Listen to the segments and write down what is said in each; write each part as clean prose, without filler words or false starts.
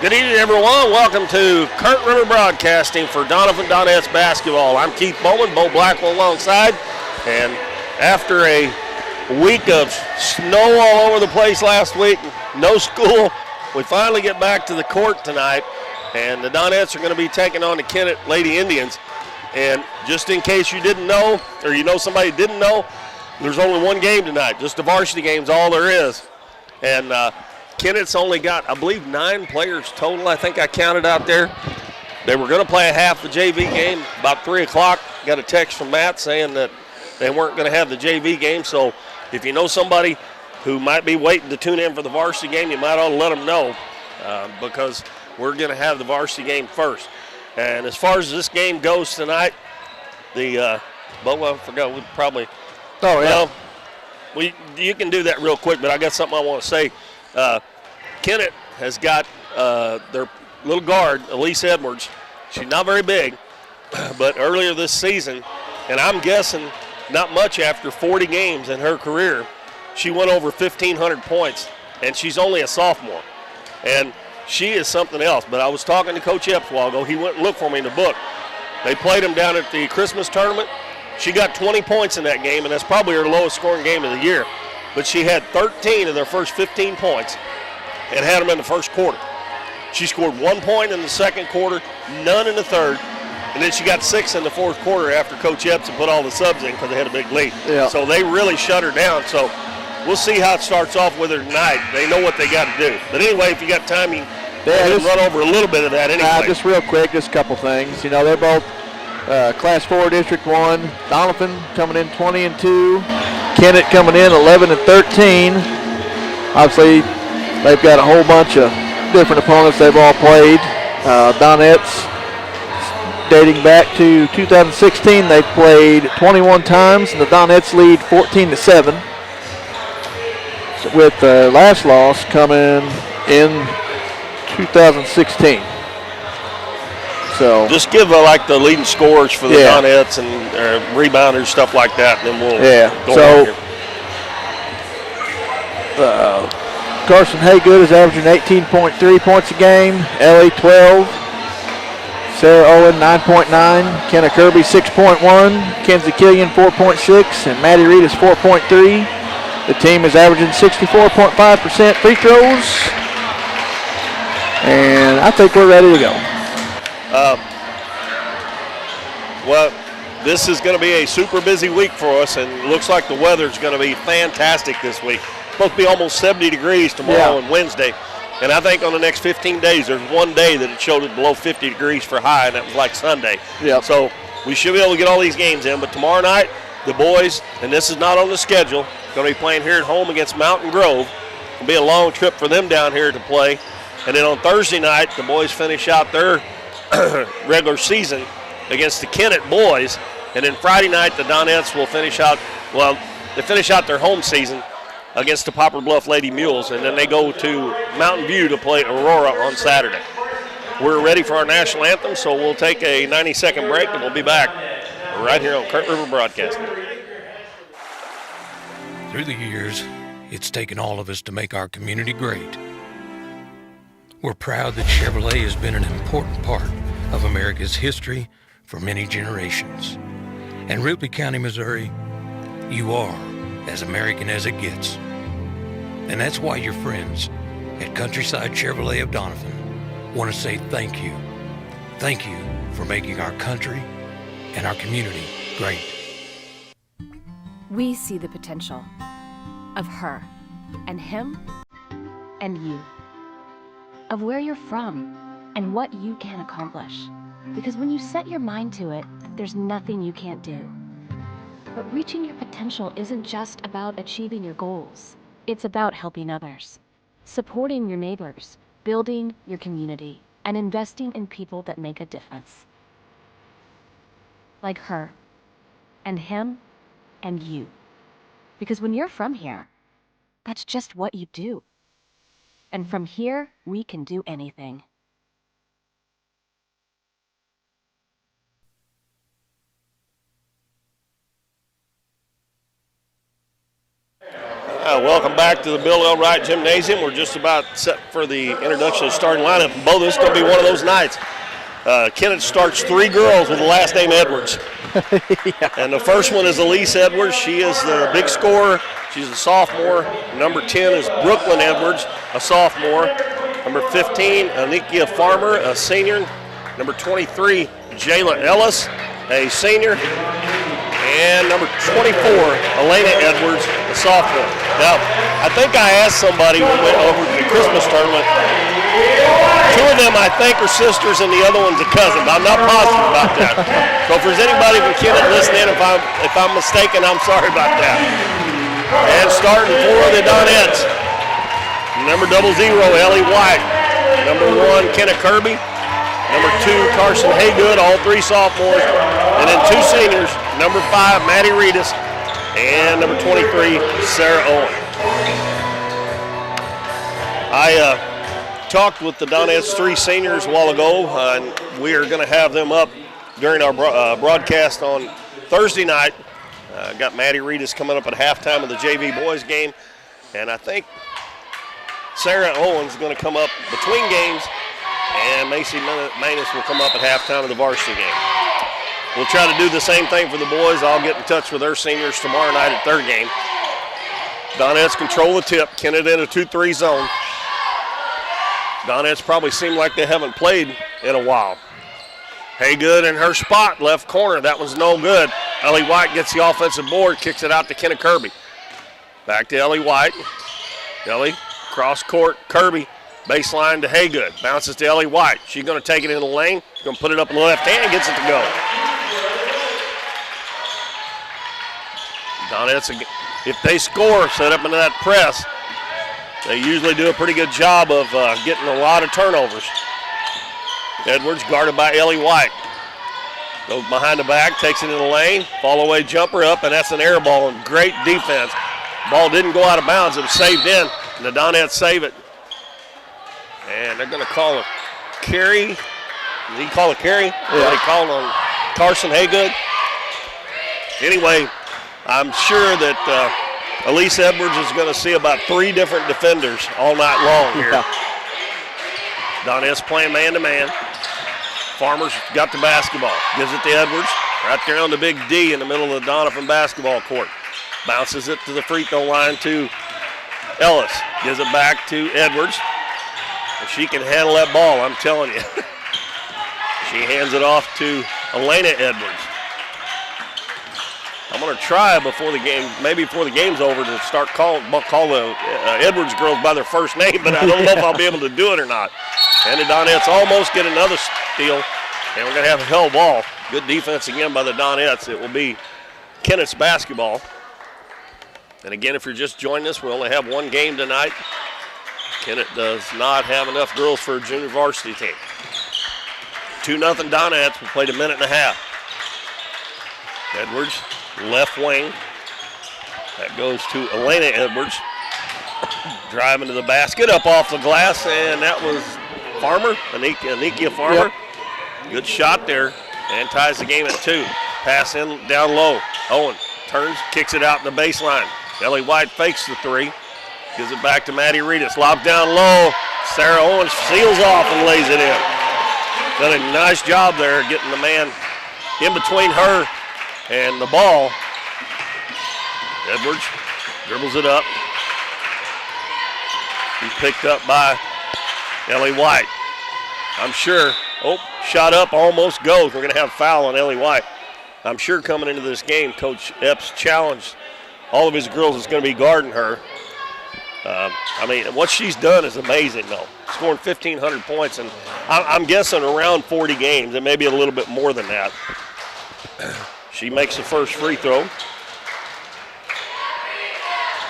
Good evening, everyone. Welcome to Current River Broadcasting for Doniphan Donettes basketball. I'm Keith Bowman, Bo Blackwell alongside. And after a week of snow all over the place last week, no school, we finally get back to the court tonight. And the Donettes are going to be taking on the Kennett Lady Indians. And just in case you didn't know, or you know somebody didn't know, there's only one game tonight. Just the varsity game's all there is. And Kennett's only got, I believe, 9 players total, I think I counted out there. They were going to play a half the JV game about 3 o'clock. Got a text from Matt saying that they weren't going to have the JV game. So if you know somebody who might be waiting to tune in for the varsity game, you might ought to let them know because we're going to have the varsity game first. And as far as this game goes tonight, I forgot, we probably – oh, yeah. Well, you can do that real quick, but I got something I want to say. Kennett has got their little guard, Elise Edwards. She's not very big, but earlier this season, and I'm guessing not much after 40 games in her career, she went over 1,500 points, and she's only a sophomore. And she is something else. But I was talking to Coach Epps a while ago. He went and looked for me in the book. They played them down at the Christmas tournament. She got 20 points in that game, and that's probably her lowest scoring game of the year. But she had 13 of their first 15 points and had them in the first quarter. She scored 1 point in the second quarter, none in the third, and then she got 6 in the fourth quarter after Coach Epps had put all the subs in because they had a big lead. Yeah. So they really shut her down. So we'll see how it starts off with her tonight. They know what they got to do. But anyway, if you got time, you can run over a little bit of that anyway. Just real quick, just a couple things. You know, they're both Class 4 District 1. Doniphan coming in 20-2. Kennett coming in 11-13. Obviously, they've got a whole bunch of different opponents they've all played. Donettes, dating back to 2016, they've played 21 times, and the Donettes lead 14-7. With the last loss coming in 2016. So just give the leading scorers for the Donettes and rebounders, stuff like that, and then we'll go on here. Carson Haygood is averaging 18.3 points a game. Ellie 12. Sarah Owen 9.9. Kenna Kirby 6.1. Kenzie Killian 4.6. And Maddie Reed is 4.3. The team is averaging 64.5% free throws. And I think we're ready to go. Well, this is going to be a super busy week for us, and it looks like the weather's going to be fantastic this week. It's supposed to be almost 70 degrees tomorrow and Wednesday. And I think on the next 15 days, there's one day that it showed it below 50 degrees for high, and that was like Sunday. Yep. So we should be able to get all these games in. But tomorrow night, the boys, and this is not on the schedule, going to be playing here at home against Mountain Grove. It'll be a long trip for them down here to play. And then on Thursday night, the boys finish out their regular season against the Kennett boys. And then Friday night, the Donettes will finish out their home season against the Poplar Bluff Lady Mules. And then they go to Mountain View to play Aurora on Saturday. We're ready for our national anthem, so we'll take a 90-second break, and we'll be back right here on Current River Broadcasting. Through the years, it's taken all of us to make our community great. We're proud that Chevrolet has been an important part of America's history for many generations. And Ripley County, Missouri, you are as American as it gets. And that's why your friends at Countryside Chevrolet of Doniphan want to say thank you. Thank you for making our country and our community great. We see the potential of her and him and you, of where you're from and what you can accomplish. Because when you set your mind to it, there's nothing you can't do. But reaching your potential isn't just about achieving your goals. It's about helping others, supporting your neighbors, building your community, and investing in people that make a difference. Like her, and him, and you. Because when you're from here, that's just what you do. And from here, we can do anything. Welcome back to the Bill L. Wright Gymnasium. We're just about set for the introduction of the starting lineup. Bo, this is going to be one of those nights. Kennett starts 3 girls with the last name Edwards. Yeah. And the first one is Elise Edwards. She is the big scorer. She's a sophomore. Number 10 is Brooklyn Edwards, a sophomore. Number 15, Anikia Farmer, a senior. Number 23, Jayla Ellis, a senior. And number 24, Elena Edwards, a sophomore. Now, I think I asked somebody when we went over to the Christmas tournament. 2 of them, I think, are sisters, and the other one's a cousin, but I'm not positive about that. So if there's anybody from Kennett listening, if I'm mistaken, I'm sorry about that. And starting for the Donettes, number 00, Ellie White. Number 1, Kenneth Kirby. Number 2, Carson Haygood, all 3 sophomores. And then 2 seniors, number 5, Maddie Reedus, and number 23, Sarah Owen. I talked with the Donettes 3 seniors a while ago, and we are going to have them up during our broadcast on Thursday night. Got Maddie Reedus coming up at halftime of the JV boys game, and I think Sarah Owens is going to come up between games, and Macy Manus will come up at halftime of the varsity game. We'll try to do the same thing for the boys. I'll get in touch with their seniors tomorrow night at their game. Donettes control the tip. Kennett in a 2-3 zone. Donettes probably seem like they haven't played in a while. Haygood in her spot, left corner. That one's no good. Ellie White gets the offensive board, kicks it out to Kenneth Kirby. Back to Ellie White. Ellie, cross court, Kirby. Baseline to Haygood. Bounces to Ellie White. She's going to take it in the lane. She's going to put it up in the left hand, gets it to go. Donettes, if they score, set up into that press, they usually do a pretty good job of getting a lot of turnovers. Edwards guarded by Ellie White. Goes behind the back, takes it in the lane, fall away jumper up, and that's an air ball and great defense. Ball didn't go out of bounds. It was saved in, and the Donettes save it. And they're going to call a carry. Did he call a carry? Yeah. They called on Carson Haygood. Anyway, I'm sure that Elise Edwards is going to see about 3 different defenders all night long here. Yeah. Donettes playing man-to-man. Farmer's got the basketball. Gives it to Edwards. Right there on the big D in the middle of the Doniphan basketball court. Bounces it to the free throw line to Ellis. Gives it back to Edwards. And she can handle that ball, I'm telling you. She hands it off to Elena Edwards. I'm going to try before the game, maybe before the game's over, to start call the Edwards girls by their first name, but I don't know if I'll be able to do it or not. And the Donettes almost get another steal, and we're going to have a hell ball. Good defense again by the Donettes. It will be Kennett's basketball. And again, if you're just joining us, we only have 1 game tonight. Kennett does not have enough girls for a junior varsity team. 2-0 Donettes. We played a minute and a half. Edwards, left wing. That goes to Elena Edwards. Driving to the basket, up off the glass, and that was Farmer, Anikia Farmer. Yep. Good shot there, and ties the game at 2. Pass in down low. Owen turns, kicks it out in the baseline. Ellie White fakes the 3. Gives it back to Maddie Reedus. Lob down low. Sarah Owens seals off and lays it in. Done a nice job there getting the man in between her and the ball. Edwards dribbles it up. He's picked up by Ellie White. I'm sure, shot up, almost goes. We're going to have a foul on Ellie White. I'm sure coming into this game, Coach Epps challenged all of his girls is going to be guarding her. I mean, what she's done is amazing, though. Scoring 1,500 points, and I'm guessing around 40 games, and maybe a little bit more than that. She makes the first free throw.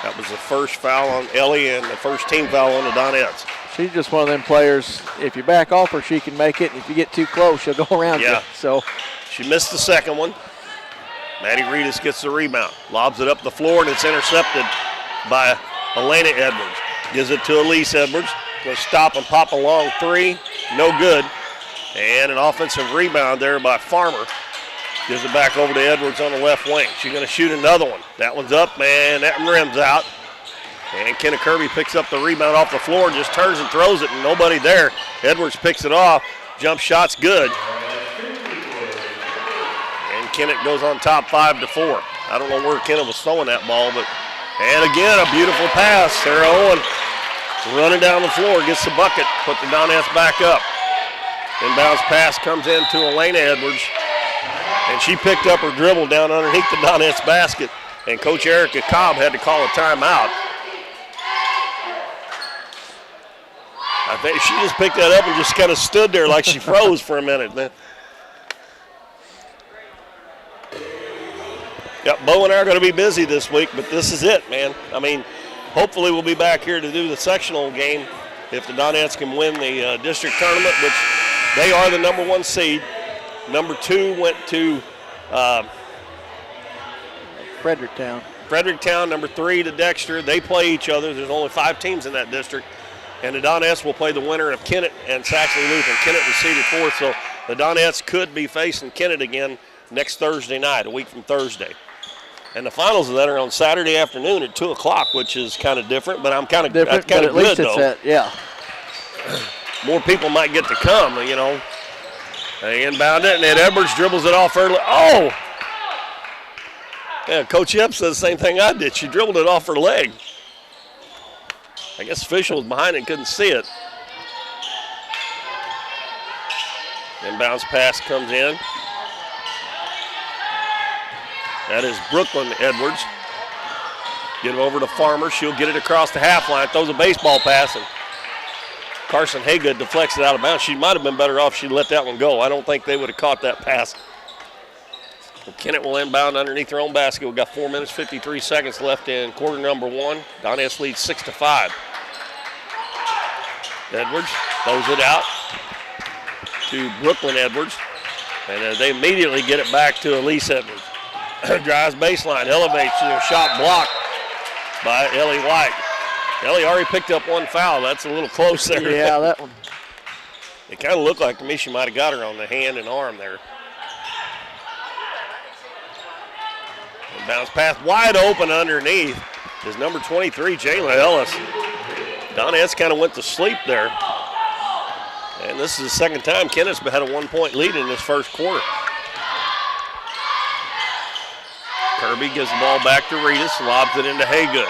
That was the first foul on Ellie and the first team foul on the Donettes. She's just one of them players, if you back off her, she can make it. If you get too close, she'll go around you. So she missed the second one. Maddie Reedus gets the rebound. Lobs it up the floor, and it's intercepted by Elena Edwards. Gives it to Elise Edwards. Going to stop and pop a long 3. No good. And an offensive rebound there by Farmer. Gives it back over to Edwards on the left wing. She's going to shoot another one. That one's up, man. That one rims out. And Kennett Kirby picks up the rebound off the floor, just turns and throws it, and nobody there. Edwards picks it off. Jump shot's good. And Kennett goes on top 5-4. I don't know where Kennett was throwing that ball, but and again a beautiful pass. Sarah Owen running down the floor, gets the bucket, put the Donettes back up. Inbounds pass comes in to Elena Edwards, and she picked up her dribble down underneath the Donettes basket, and Coach Erica Cobb had to call a timeout. I think she just picked that up and just kind of stood there like she froze for a minute. Yep, Bo and I are going to be busy this week, but this is it, man. I mean, hopefully we'll be back here to do the sectional game if the Donettes can win the district tournament, which they are the number 1 seed. Number 2 went to Fredericktown, number 3 to Dexter. They play each other. There's only 5 teams in that district. And the Donettes will play the winner of Kennett and Saxony Lutheran. Kennett was seeded 4th, so the Donettes could be facing Kennett again next Thursday night, a week from Thursday. And the finals of that are on Saturday afternoon at 2 o'clock, which is kind of different, but I'm kind of good, at least it's though. Yeah. More people might get to come, you know. They inbound it, and then Edwards dribbles it off early. Oh! Yeah, Coach Epps said the same thing I did. She dribbled it off her leg. I guess official was behind it and couldn't see it. Inbounds pass comes in. That is Brooklyn Edwards. Get it over to Farmer. She'll get it across the half line. Throws a baseball pass, and Carson Haygood deflects it out of bounds. She might have been better off if she'd let that one go. I don't think they would have caught that pass. Well, Kennett will inbound underneath their own basket. We've got 4 minutes, 53 seconds left in quarter number 1. Donettes leads 6-5. Edwards throws it out to Brooklyn Edwards. And they immediately get it back to Elise Edwards. Drives baseline, elevates to a shot blocked by Ellie White. Ellie already picked up 1 foul. That's a little close there. Yeah, that one. It kind of looked like to me she might have got her on the hand and arm there. And bounce pass wide open underneath is number 23, Jayla Ellis. Donettes kind of went to sleep there. And this is the second time Kennett's had a 1-point lead in this first quarter. Kirby gives the ball back to Reedus, lobs it into Haygood.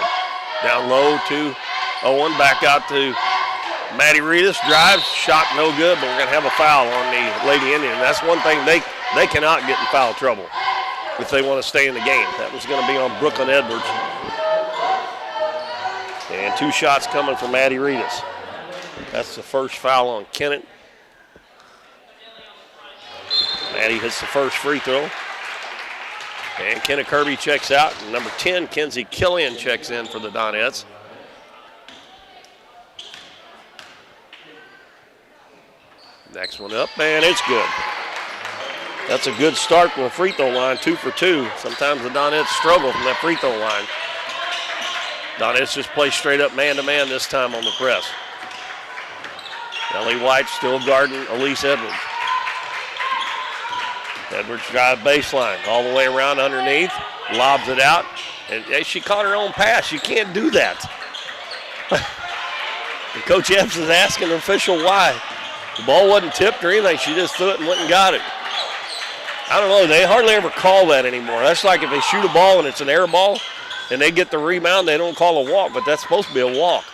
Down low to Owen, back out to Maddie Reedus, drives, shot no good, but we're going to have a foul on the Lady Indian. That's one thing they cannot get in foul trouble if they want to stay in the game. That was going to be on Brooklyn Edwards. And 2 shots coming from Maddie Reedus. That's the first foul on Kennett. Maddie hits the first free throw. And Kennett Kirby checks out. And number 10, Kenzie Killian, checks in for the Donettes. Next one up, and it's good. That's a good start from the free throw line, 2 for 2. Sometimes the Donettes struggle from that free throw line. Donettes just play straight up man-to-man this time on the press. Ellie White still guarding Elise Edwards. Edwards drive baseline all the way around underneath, lobs it out, and she caught her own pass. You can't do that. And Coach Epps is asking the official why. The ball wasn't tipped or anything. She just threw it and went and got it. I don't know. They hardly ever call that anymore. That's like if they shoot a ball and it's an air ball and they get the rebound, they don't call a walk, but that's supposed to be a walk.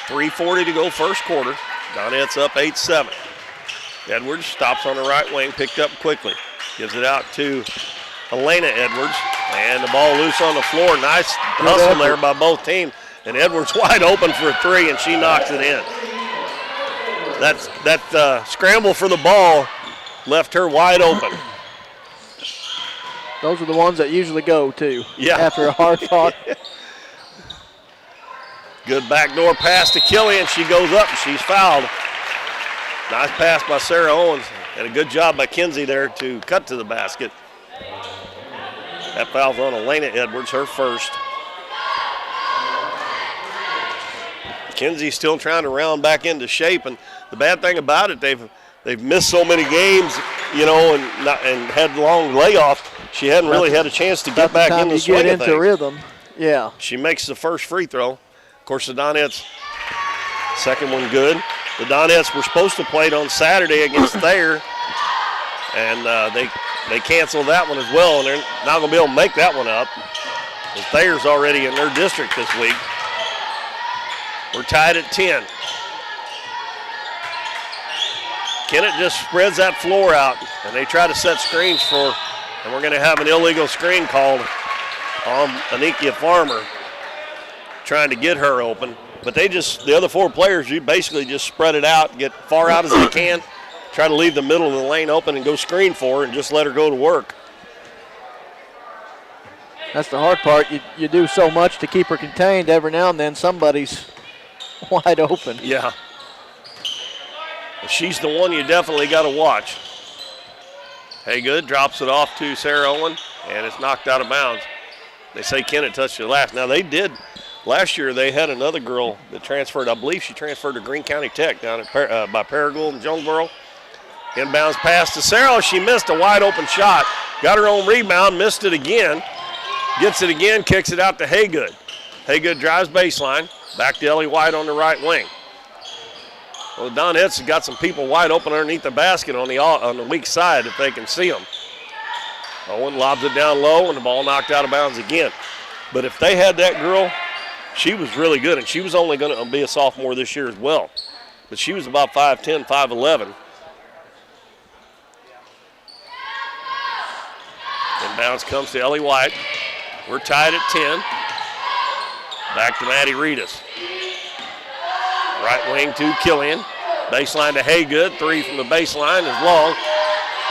3:40 to go first quarter. Donettes up 8-7. Edwards stops on the right wing, picked up quickly. Gives it out to Elena Edwards. And the ball loose on the floor. Nice hustle there by both teams. And Edwards wide open for a 3, and she knocks it in. That scramble for the ball left her wide open. Those are the ones that usually go, too, after a hard fought. Good backdoor pass to Killian. She goes up, and she's fouled. Nice pass by Sarah Owens, and a good job by Kenzie there to cut to the basket. That foul's on Elena Edwards, her first. Kenzie's still trying to round back into shape, and the bad thing about it, they've missed so many games, you know, and had long layoff. She hadn't really had a chance to get back in the swing of things. Rhythm. Yeah. She makes the first free throw. Of course, the Donettes, second one good. The Donettes were supposed to play it on Saturday against Thayer, and they canceled that one as well, and they're not going to be able to make that one up. The Thayer's already in their district this week. We're tied at 10. Kennett just spreads that floor out, and they try to set screens for, and we're going to have an illegal screen called on Anikia Farmer, trying to get her open. But the other four players, you basically just spread it out, get far out as they can, try to leave the middle of the lane open and go screen for her and just let her go to work. That's the hard part. You do so much to keep her contained. Every now and then somebody's wide open. Yeah. She's the one you definitely got to watch. Haygood drops it off to Sarah Owen, and it's knocked out of bounds. They say Kennett touched it last. Now, they did. Last year, they had another girl that transferred. I believe she transferred to Greene County Tech down at by Paragould and Jonesboro. Inbounds pass to Sarah. She missed a wide-open shot. Got her own rebound, missed it again. Gets it again, kicks it out to Haygood. Haygood drives baseline. Back to Ellie White on the right wing. Well, the Donettes have got some people wide open underneath the basket on the weak side if they can see them. Owen lobs it down low, and the ball knocked out of bounds again. But if they had that girl, she was really good, and she was only going to be a sophomore this year as well. But she was about 5'10", 5'11". Inbounds comes to Ellie White. We're tied at 10. Back to Maddie Reedus. Right wing to Killian. Baseline to Haygood. Three from the baseline is long.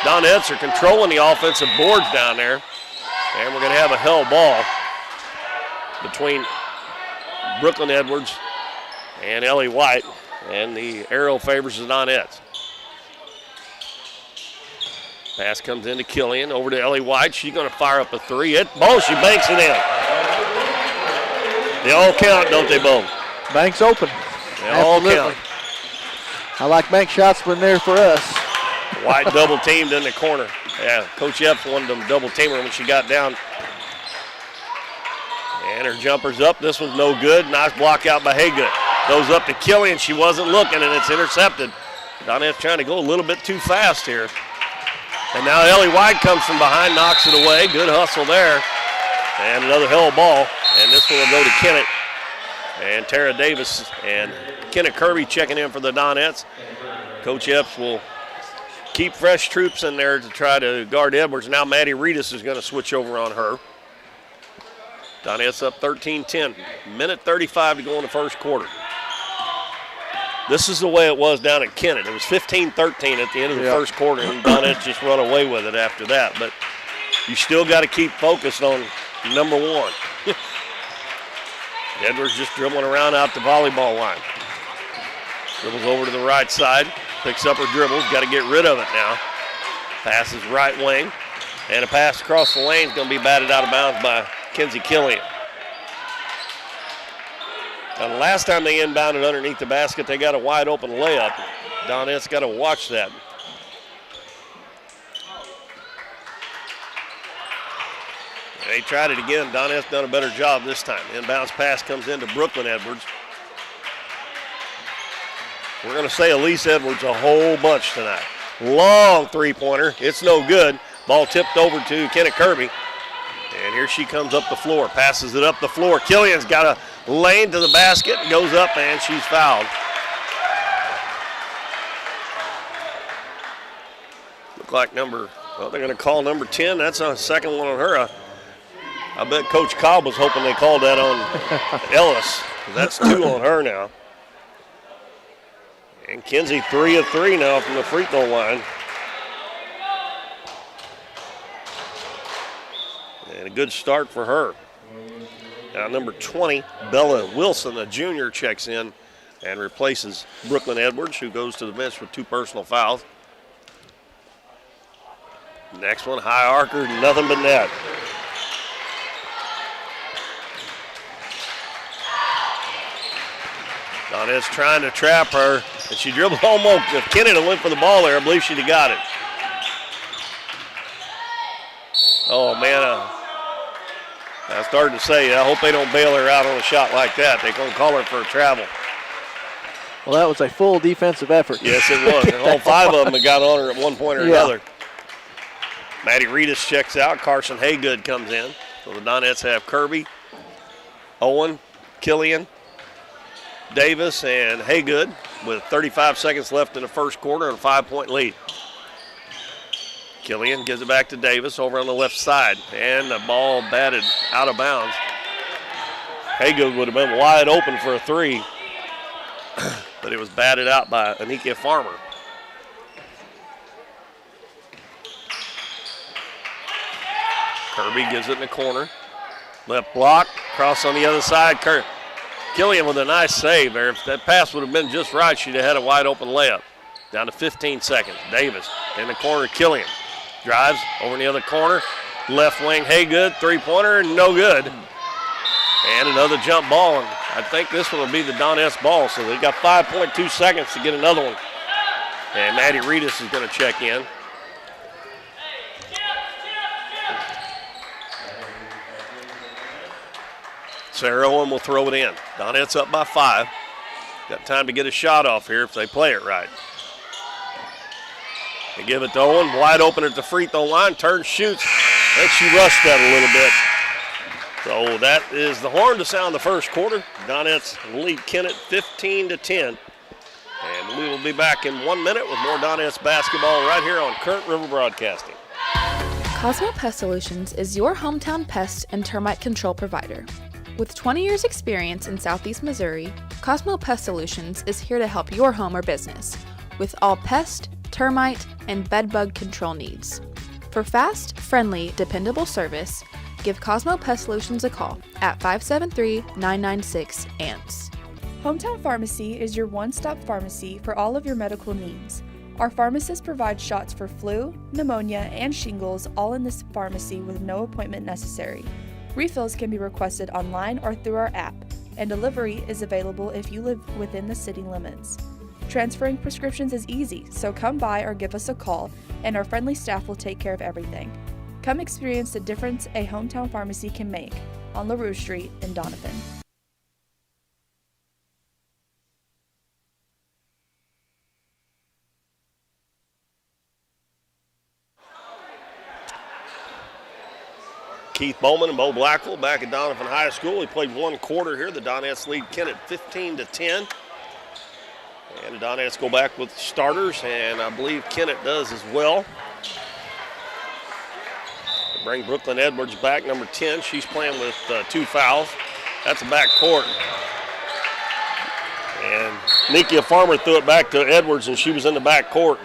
Donettes are controlling the offensive boards down there. And we're going to have a hell ball between Brooklyn Edwards and Ellie White. And the arrow favors the Donettes. Pass comes into Killian, over to Ellie White. She's going to fire up a three. She banks it in. They all count, don't they, Bo? Bank's open. They all count. I like bank shots when they're for us. White double teamed in the corner. Yeah, Coach Epps wanted them double team her when she got down. And her jumper's up. This one's no good. Nice block out by Haygood. Goes up to Killian. She wasn't looking, and it's intercepted. Donettes trying to go a little bit too fast here. And now Ellie White comes from behind, knocks it away. Good hustle there. And another hell ball. And this one will go to Kennett and Tara Davis. And Kennett Kirby checking in for the Donettes. Coach Epps will keep fresh troops in there to try to guard Edwards. Now Maddie Reedus is going to switch over on her. Donettes up 13-10. Minute 35 to go in the first quarter. This is the way it was down at Kennett. It was 15-13 at the end of the first quarter, and Donettes just run away with it after that. But you still got to keep focused on number one. Edwards just dribbling around out the volleyball line. Dribbles over to the right side, picks up her dribbles, got to get rid of it now. Passes right wing, and a pass across the lane is going to be batted out of bounds by Kenzie Killian. Now, the last time they inbounded underneath the basket, they got a wide open layup. Donettes got to watch that. They tried it again. Donettes done a better job this time. Inbounds pass comes into Brooklyn Edwards. We're going to say Elise Edwards a whole bunch tonight. Long three-pointer. It's no good. Ball tipped over to Kennett Kirby. And here she comes up the floor. Passes it up the floor. Killian's got a lane to the basket. Goes up, and she's fouled. Look like they're going to call number 10. That's a second one on her. I bet Coach Cobb was hoping they called that on Ellis. That's 2 on her now. And Kenzie 3 of 3 now from the free throw line. And a good start for her. Now number 20, Bella Wilson, a junior, checks in and replaces Brooklyn Edwards, who goes to the bench with 2 personal fouls. Next one, high archer, nothing but net. Donettes trying to trap her, and she dribbled almost. If Kennett had went for the ball there, I believe she'd have got it. I started to say, I hope they don't bail her out on a shot like that. They're going to call her for a travel. Well, that was a full defensive effort. Yes, it was. And all 5 of them had got on her at one point or another. Maddie Reedus checks out. Carson Haygood comes in. So the Donettes have Kirby, Owen, Killian, Davis, and Haygood with 35 seconds left in the first quarter and a 5-point lead. Killian gives it back to Davis over on the left side, and the ball batted out of bounds. Haygood would have been wide open for a 3, but it was batted out by Anika Farmer. Kirby gives it in the corner. Left block, cross on the other side. Killian with a nice save there. If that pass would have been just right, she'd have had a wide open layup. Down to 15 seconds. Davis in the corner, Killian. Drives over in the other corner. Left wing, Haygood, 3-pointer, no good. And another jump ball. And I think this one will be the Donettes ball. So they got 5.2 seconds to get another one. And Maddie Reedus is going to check in. Sarah Owen will throw it in. Donettes up by 5. Got time to get a shot off here if they play it right. They give it to Owen, wide open at the free throw line, turns, shoots. I think she rushed that a little bit. So that is the horn to sound the first quarter. Donettes lead Kennett 15-10. And we will be back in 1 minute with more Donettes basketball right here on Current River Broadcasting. Cosmo Pest Solutions is your hometown pest and termite control provider. With 20 years experience in Southeast Missouri, Cosmo Pest Solutions is here to help your home or business with all pest, termite, and bedbug control needs. For fast, friendly, dependable service, give Cosmo Pest Solutions a call at 573-996-ANTS. Hometown Pharmacy is your one-stop pharmacy for all of your medical needs. Our pharmacists provide shots for flu, pneumonia, and shingles all in this pharmacy with no appointment necessary. Refills can be requested online or through our app, and delivery is available if you live within the city limits. Transferring prescriptions is easy, so come by or give us a call, and our friendly staff will take care of everything. Come experience the difference a hometown pharmacy can make on LaRue Street in Doniphan. Keith Bowman and Bo Blackwell back at Doniphan High School. We played 1 quarter here. The Donettes lead Kennett 15-10. And the Donettes go back with starters, and I believe Kennett does as well. They bring Brooklyn Edwards back, number 10. She's playing with 2 fouls. That's a back court. And Nikia Farmer threw it back to Edwards, and she was in the back court.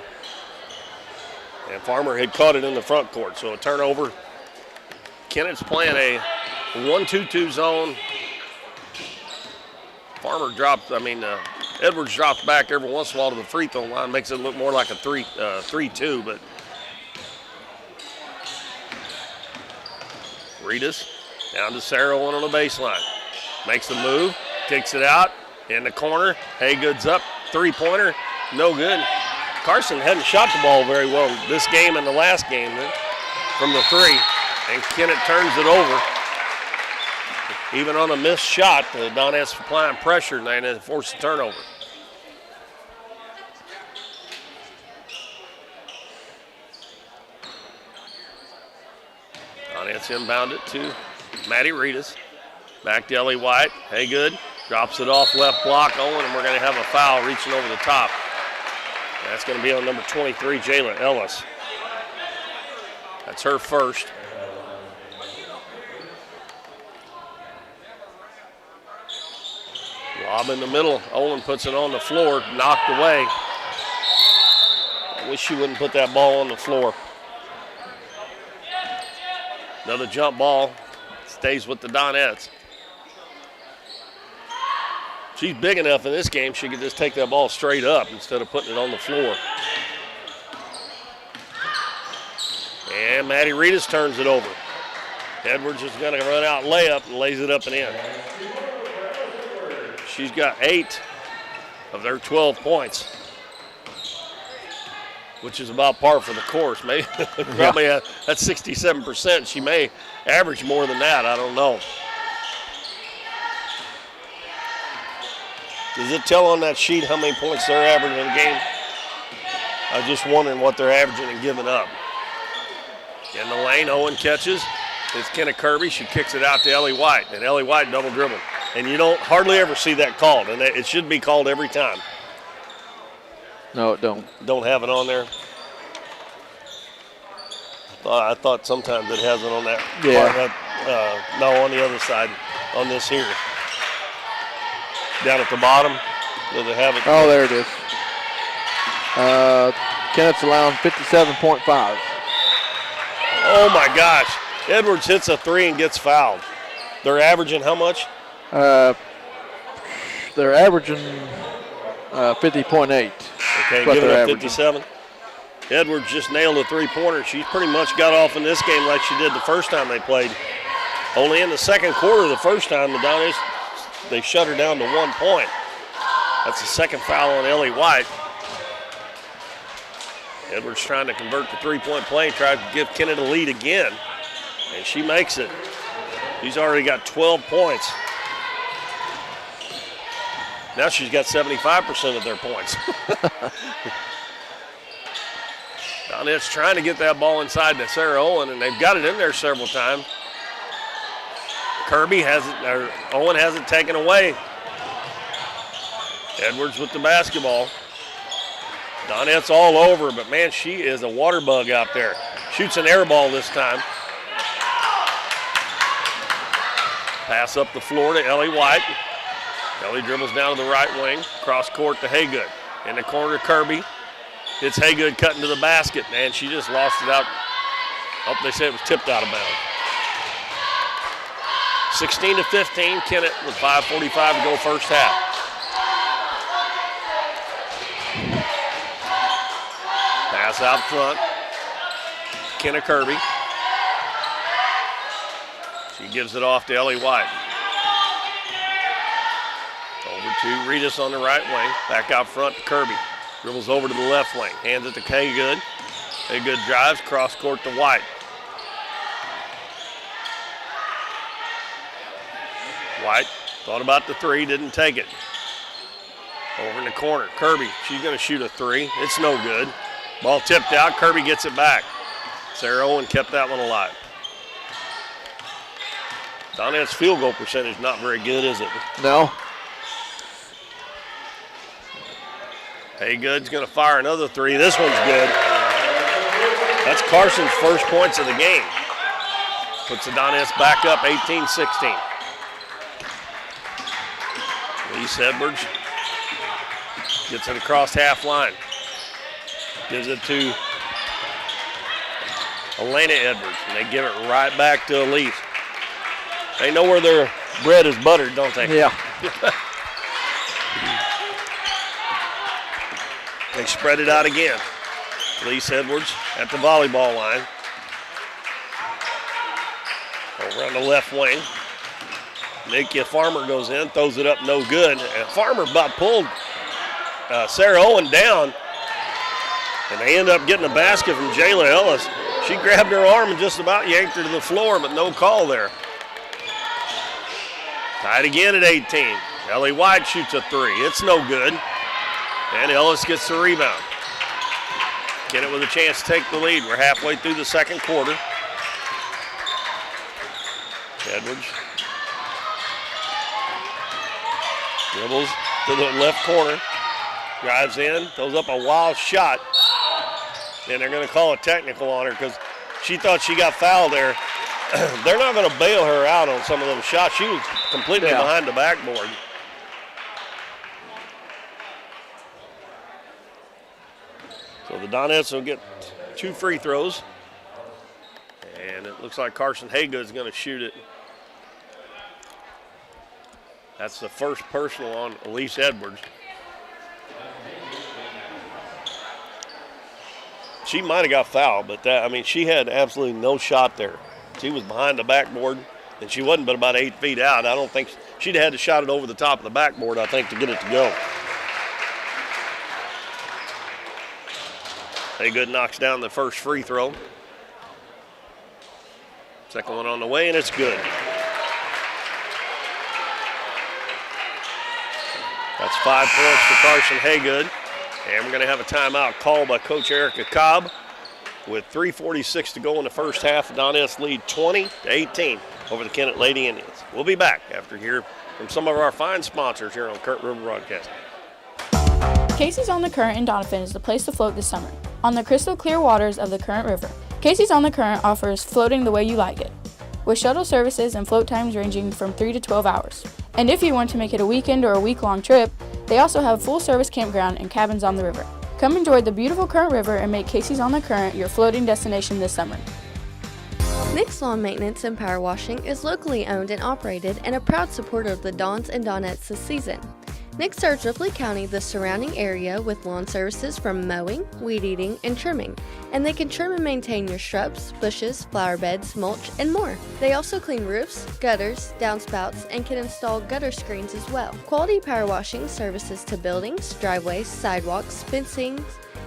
And Farmer had caught it in the front court, so a turnover. Kennett's playing a 1-2-2 zone. Edwards drops back every once in a while to the free throw line, makes it look more like a 3-2, but Reedus down to Sarah Owen on the baseline. Makes the move, kicks it out in the corner. Haygood's up, 3-pointer, no good. Carson hadn't shot the ball very well this game and the last game from the 3. And Kennett turns it over. Even on a missed shot, the Donettes applying pressure, and they force the turnover. Donettes inbound it to Maddie Reedus. Back to Ellie White. Haygood drops it off left block. Owen, and we're going to have a foul reaching over the top. That's going to be on number 23, Jayla Ellis. That's her first. Lob in the middle. Olin puts it on the floor, knocked away. I wish she wouldn't put that ball on the floor. Another jump ball. Stays with the Donettes. She's big enough in this game, she could just take that ball straight up instead of putting it on the floor. And Maddie Reedus turns it over. Edwards is going to run out layup and lays it up and in. She's got 8 of their 12 points, which is about par for the course. Maybe probably at 67%. She may average more than that. I don't know. Does it tell on that sheet how many points they're averaging in a game? I was just wondering what they're averaging and giving up. In the lane, Owen catches. It's Kennett Kirby. She kicks it out to Ellie White, and Ellie White double dribble. And you don't hardly ever see that called, and it should be called every time. No, it don't. Don't have it on there. I thought sometimes it has it on that. Yeah. Part. No, on the other side, on this here. Down at the bottom, does it have it? Oh, there it is. Kennett's allowing 57.5. Oh my gosh. Edwards hits a 3 and gets fouled. They're averaging how much? They're averaging 50.8. Okay, giving up 57. Edwards just nailed a 3-pointer. She's pretty much got off in this game like she did the first time they played. Only in the second quarter the first time, the Donettes, they shut her down to 1 point. That's the second foul on Ellie White. Edwards trying to convert the 3-point play, tries to give Kennett a lead again, and she makes it. She's already got 12 points. Now she's got 75% of their points. Donettes trying to get that ball inside to Sarah Owen, and they've got it in there several times. Kirby hasn't, or Owen hasn't taken away. Edwards with the basketball. Donettes all over, but man, she is a water bug out there. Shoots an air ball this time. Pass up the floor to Ellie White. Ellie dribbles down to the right wing, cross court to Haygood. In the corner, Kirby. It's Haygood cutting to the basket, and she just lost it out. Oh, they said it was tipped out of bounds. 16-15, Kennett with 5:45 to go first half. Pass out front. Kennett Kirby. She gives it off to Ellie White. Over to Reedus on the right wing. Back out front to Kirby. Dribbles over to the left wing. Hands it to Haygood. Haygood drives, cross court to White. White thought about the 3, didn't take it. Over in the corner, Kirby, she's gonna shoot a 3. It's no good. Ball tipped out, Kirby gets it back. Sarah Owen kept that one alive. Donette's field goal percentage not very good, is it? No. Haygood's gonna fire another 3. This one's good. That's Carson's first points of the game. Puts the Donettes back up 18-16. Elise Edwards gets it across half line. Gives it to Elena Edwards, and they give it right back to Elise. They know where their bread is buttered, don't they? Yeah. They spread it out again. Elise Edwards at the volleyball line. Over on the left wing. Nikia Farmer goes in, throws it up, no good. And Farmer about pulled Sarah Owen down. And they end up getting a basket from Jayla Ellis. She grabbed her arm and just about yanked her to the floor, but no call there. Tied again at 18. Ellie White shoots a 3. It's no good. And Ellis gets the rebound. Kennett with a chance to take the lead. We're halfway through the second quarter. Edwards dribbles to the left corner. Drives in, throws up a wild shot. And they're going to call a technical on her because she thought she got fouled there. They're not going to bail her out on some of those shots. She was completely behind the backboard. So the Donettes will get 2 free throws. And it looks like Carson Haygood is going to shoot it. That's the first personal on Elise Edwards. She might have got fouled, but she had absolutely no shot there. She was behind the backboard, and she wasn't but about 8 feet out. I don't think she'd had to shot it over the top of the backboard, I think, to get it to go. Haygood knocks down the first free throw. Second one on the way, and it's good. That's 5 points for Carson Haygood. And we're going to have a timeout called by Coach Erica Cobb. With 3:46 to go in the first half, the Donettes lead 20-18 over the Kennett Lady Indians. We'll be back after hear from some of our fine sponsors here on Current River Broadcasting. Casey's on the Current in Doniphan is the place to float this summer. On the crystal clear waters of the Current River, Casey's on the Current offers floating the way you like it, with shuttle services and float times ranging from 3 to 12 hours. And if you want to make it a weekend or a week-long trip, they also have a full-service campground and cabins on the river. Come enjoy the beautiful Current River and make Casey's on the Current your floating destination this summer. Nick's Lawn Maintenance and Power Washing is locally owned and operated and a proud supporter of the Dons and Donettes this season. Nick serves Ripley County, the surrounding area, with lawn services from mowing, weed eating, and trimming, and they can trim and maintain your shrubs, bushes, flower beds, mulch, and more. They also clean roofs, gutters, downspouts, and can install gutter screens as well. Quality power washing services to buildings, driveways, sidewalks, fencing,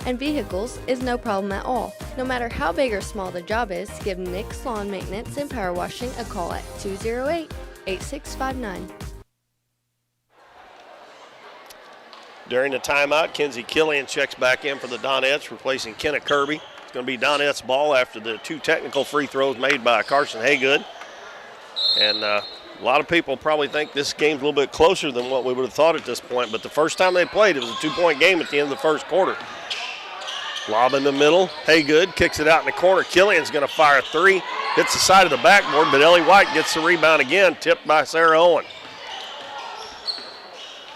and vehicles is no problem at all. No matter how big or small the job is, give Nick's Lawn Maintenance and Power Washing a call at 208-8659. During the timeout, Kenzie Killian checks back in for the Donettes, replacing Kennett Kirby. It's going to be Donettes' ball after the 2 technical free throws made by Carson Haygood. And a lot of people probably think this game's a little bit closer than what we would have thought at this point, but the first time they played, it was a 2-point game at the end of the first quarter. Lob in the middle, Haygood kicks it out in the corner. Killian's going to fire a 3, hits the side of the backboard, but Ellie White gets the rebound again, tipped by Sarah Owen.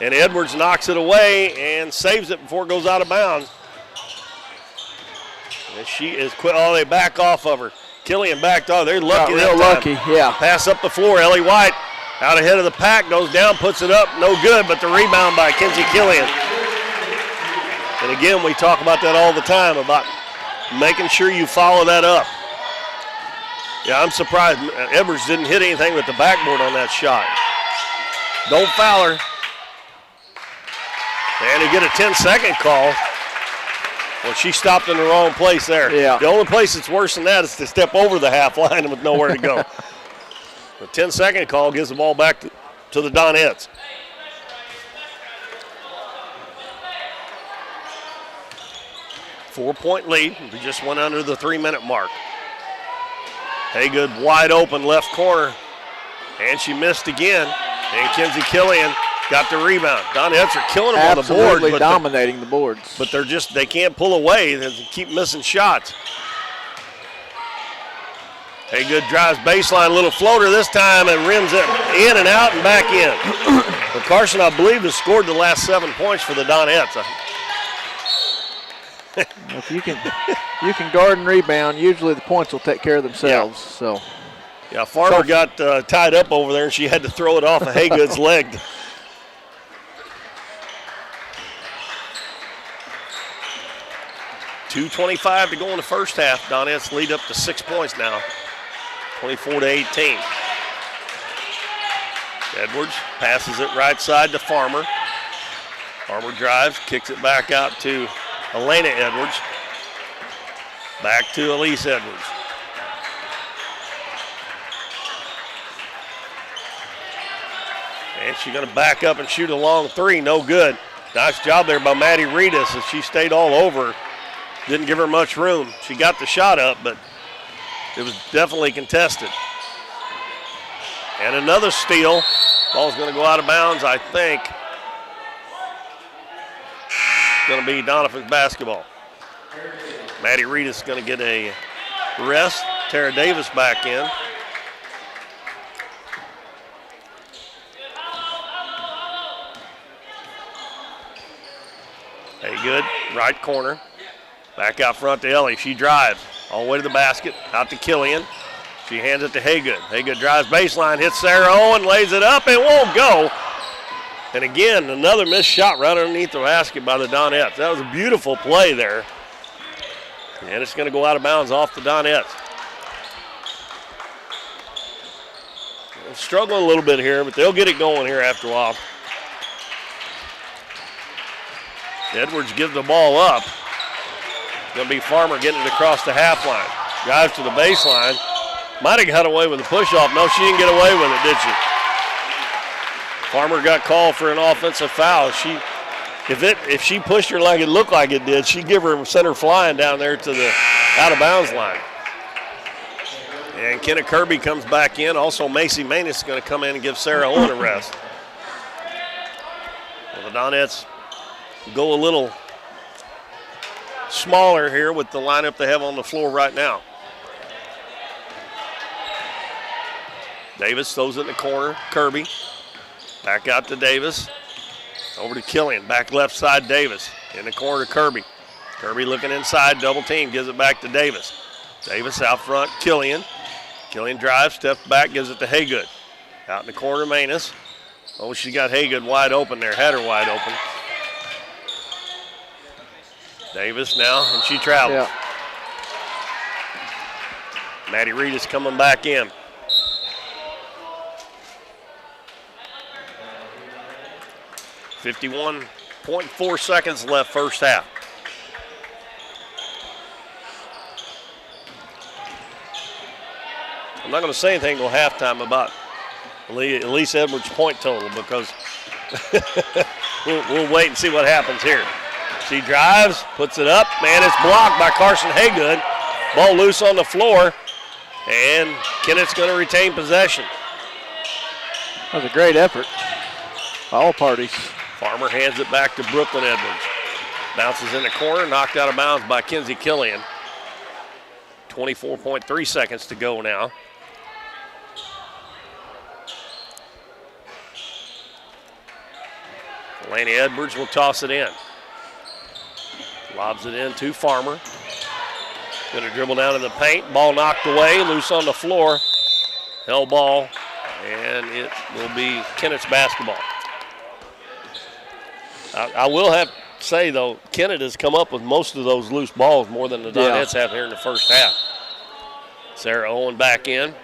And Edwards knocks it away and saves it before it goes out of bounds. And she is quit. Oh, they back off of her. Killian backed off. They're lucky. Real lucky, yeah. Pass up the floor. Ellie White out ahead of the pack, goes down, puts it up. No good, but the rebound by Kenzie Killian. And again, we talk about that all the time, about making sure you follow that up. Yeah, I'm surprised Edwards didn't hit anything with the backboard on that shot. Don't foul her. And to get a 10-second call, well, she stopped in the wrong place there. Yeah. The only place that's worse than that is to step over the half line with nowhere to go. The 10-second call gives the ball back to the Donettes. Four-point lead. We just went under the 3-minute mark. Haygood wide open left corner, and she missed again. And Kenzie Killian got the rebound. Donettes are killing them on the board. Absolutely dominating the boards. But they can't pull away. They keep missing shots. Haygood drives baseline, little floater this time, and rims it in and out and back in. But Carson, I believe, has scored the last 7 points for the Donettes. If you can guard and rebound, usually the points will take care of themselves. Yeah. So. Yeah, Farmer got tied up over there, and she had to throw it off of Haygood's leg. .225 to go in the first half. Donettes lead up to 6 points now, 24-18. Edwards passes it right side to Farmer. Farmer drives, kicks it back out to Elena Edwards. Back to Elise Edwards. And she's going to back up and shoot a long 3. No good. Nice job there by Maddie Reedus as she stayed all over. Didn't give her much room. She got the shot up, but it was definitely contested. And another steal. Ball's going to go out of bounds, I think. It's going to be Doniphan's basketball. Maddie Reedus is going to get a rest. Tara Davis back in. Haygood, right corner. Back out front to Ellie. She drives all the way to the basket, out to Killian. She hands it to Haygood. Haygood drives baseline, hits Sarah Owen, lays it up, and won't go. And again, another missed shot right underneath the basket by the Donettes. That was a beautiful play there. And it's going to go out of bounds off the Donettes. They're struggling a little bit here, but they'll get it going here after a while. Edwards gives the ball up. Going to be Farmer getting it across the half line. Drives to the baseline. Might have got away with the push-off. No, she didn't get away with it, did she? Farmer got called for an offensive foul. If she pushed her like it looked like it did, she'd give her center flying down there to the out-of-bounds line. And Kennett Kirby comes back in. Also, Macy Manus is going to come in and give Sarah Owen a rest. Well, the Donettes go a little smaller here with the lineup they have on the floor right now. Davis throws it in the corner. Kirby. Back out to Davis. Over to Killian. Back left side, Davis. In the corner to Kirby. Kirby looking inside. Double team. Gives it back to Davis. Davis out front. Killian. Killian drives. Steps back. Gives it to Haygood. Out in the corner, Manus. Oh, she got Haygood wide open there. Had her wide open. Davis now, and she travels. Yeah. Maddie Reed is coming back in. .4 seconds left first half. I'm not going to say anything until halftime about Elise Edwards' point total because we'll wait and see what happens here. She drives, puts it up. Man, it's blocked by Carson Haygood. Ball loose on the floor, and Kennett's going to retain possession. That was a great effort by all parties. Farmer hands it back to Brooklyn Edwards. Bounces in the corner, knocked out of bounds by Kinsey Killian. 24.3 seconds to go now. Laney Edwards will toss it in. Lobs it in to Farmer. Going to dribble down in the paint. Ball knocked away, loose on the floor. Held ball, and it will be Kennett's basketball. I will have to say, though, Kennett has come up with most of those loose balls more than the Donettes have here in the first half. Sarah Owen back in.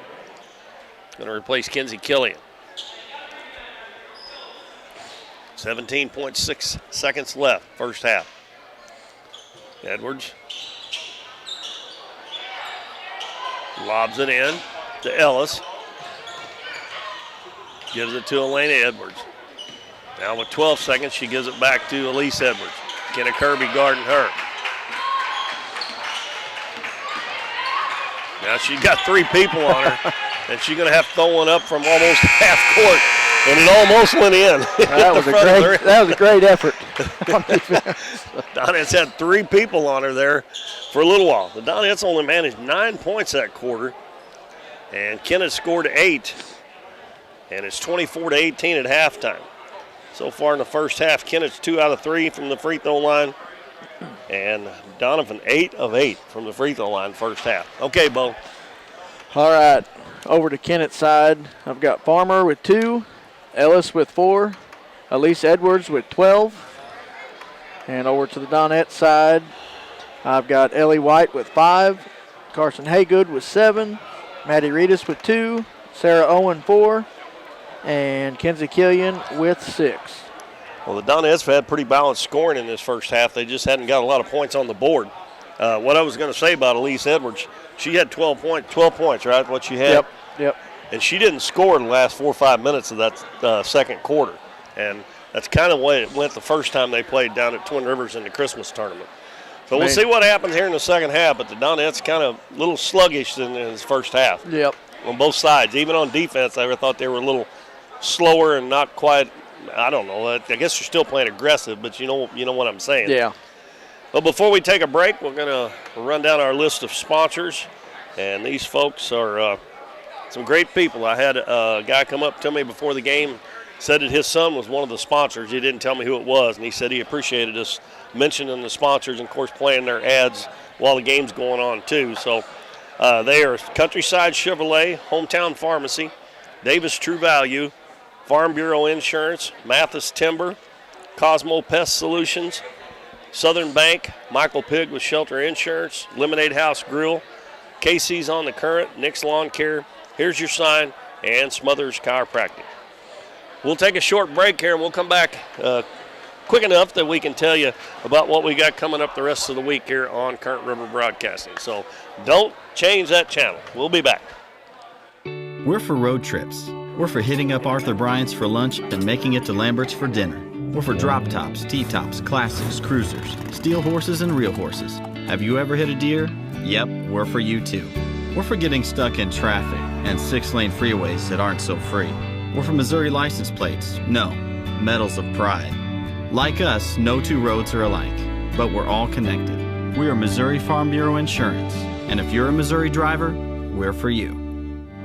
Going to replace Kinsey Killian. 17.6 seconds left, first half. Edwards lobs it in to Ellis. Gives it to Elena Edwards. Now with 12 seconds, she gives it back to Elise Edwards. Kennett Kirby guarding her. Now she's got 3 people on her, and she's going to have to throw one up from almost half court, and it almost went in. That was a great effort on defense. Donettes had 3 people on her there for a little while. The Donettes only managed 9 points that quarter, and Kennett scored 8, and it's 24-18 at halftime. So far in the first half, Kennett's 2 out of 3 from the free throw line, and Doniphan 8 of 8 from the free throw line first half. Okay, Bo. All right, over to Kennett's side. I've got Farmer with 2, Ellis with 4, Elise Edwards with 12. And over to the Donette side, I've got Ellie White with 5, Carson Haygood with 7, Maddie Reedus with 2, Sarah Owen 4, and Kinsey Killian with 6. Well, the Donettes have had pretty balanced scoring in this first half. They just hadn't got a lot of points on the board. What I was going to say about Elise Edwards, she had 12 points, right? What she had. Yep. And she didn't score in the last 4 or 5 minutes of that second quarter. And that's kind of the way it went the first time they played down at Twin Rivers in the Christmas tournament. So we'll see what happens here in the second half, but the Donettes kind of a little sluggish in this first half. Yep. On both sides. Even on defense, I thought they were a little slower and not quite, I don't know. I guess you're still playing aggressive, but you know what I'm saying. Yeah. But before we take a break, we're going to run down our list of sponsors, and these folks are some great people. I had a guy come up to me before the game, said that his son was one of the sponsors. He didn't tell me who it was, and he said he appreciated us mentioning the sponsors and, of course, playing their ads while the game's going on, too. So they are Countryside Chevrolet, Hometown Pharmacy, Davis True Value, Farm Bureau Insurance, Mathis Timber, Cosmo Pest Solutions, Southern Bank, Michael Pigg with Shelter Insurance, Lemonade House Grill, Casey's on the Current, Nick's Lawn Care, Here's Your Sign, and Smothers Chiropractic. We'll take a short break here, and we'll come back quick enough that we can tell you about what we got coming up the rest of the week here on Current River Broadcasting. So don't change that channel. We'll be back. We're for road trips. We're for hitting up Arthur Bryant's for lunch and making it to Lambert's for dinner. We're for drop tops, T-tops, classics, cruisers, steel horses, and real horses. Have you ever hit a deer? Yep, we're for you too. We're for getting stuck in traffic and 6-lane freeways that aren't so free. We're for Missouri license plates. No, medals of pride. Like us, no two roads are alike, but we're all connected. We are Missouri Farm Bureau Insurance, and if you're a Missouri driver, we're for you.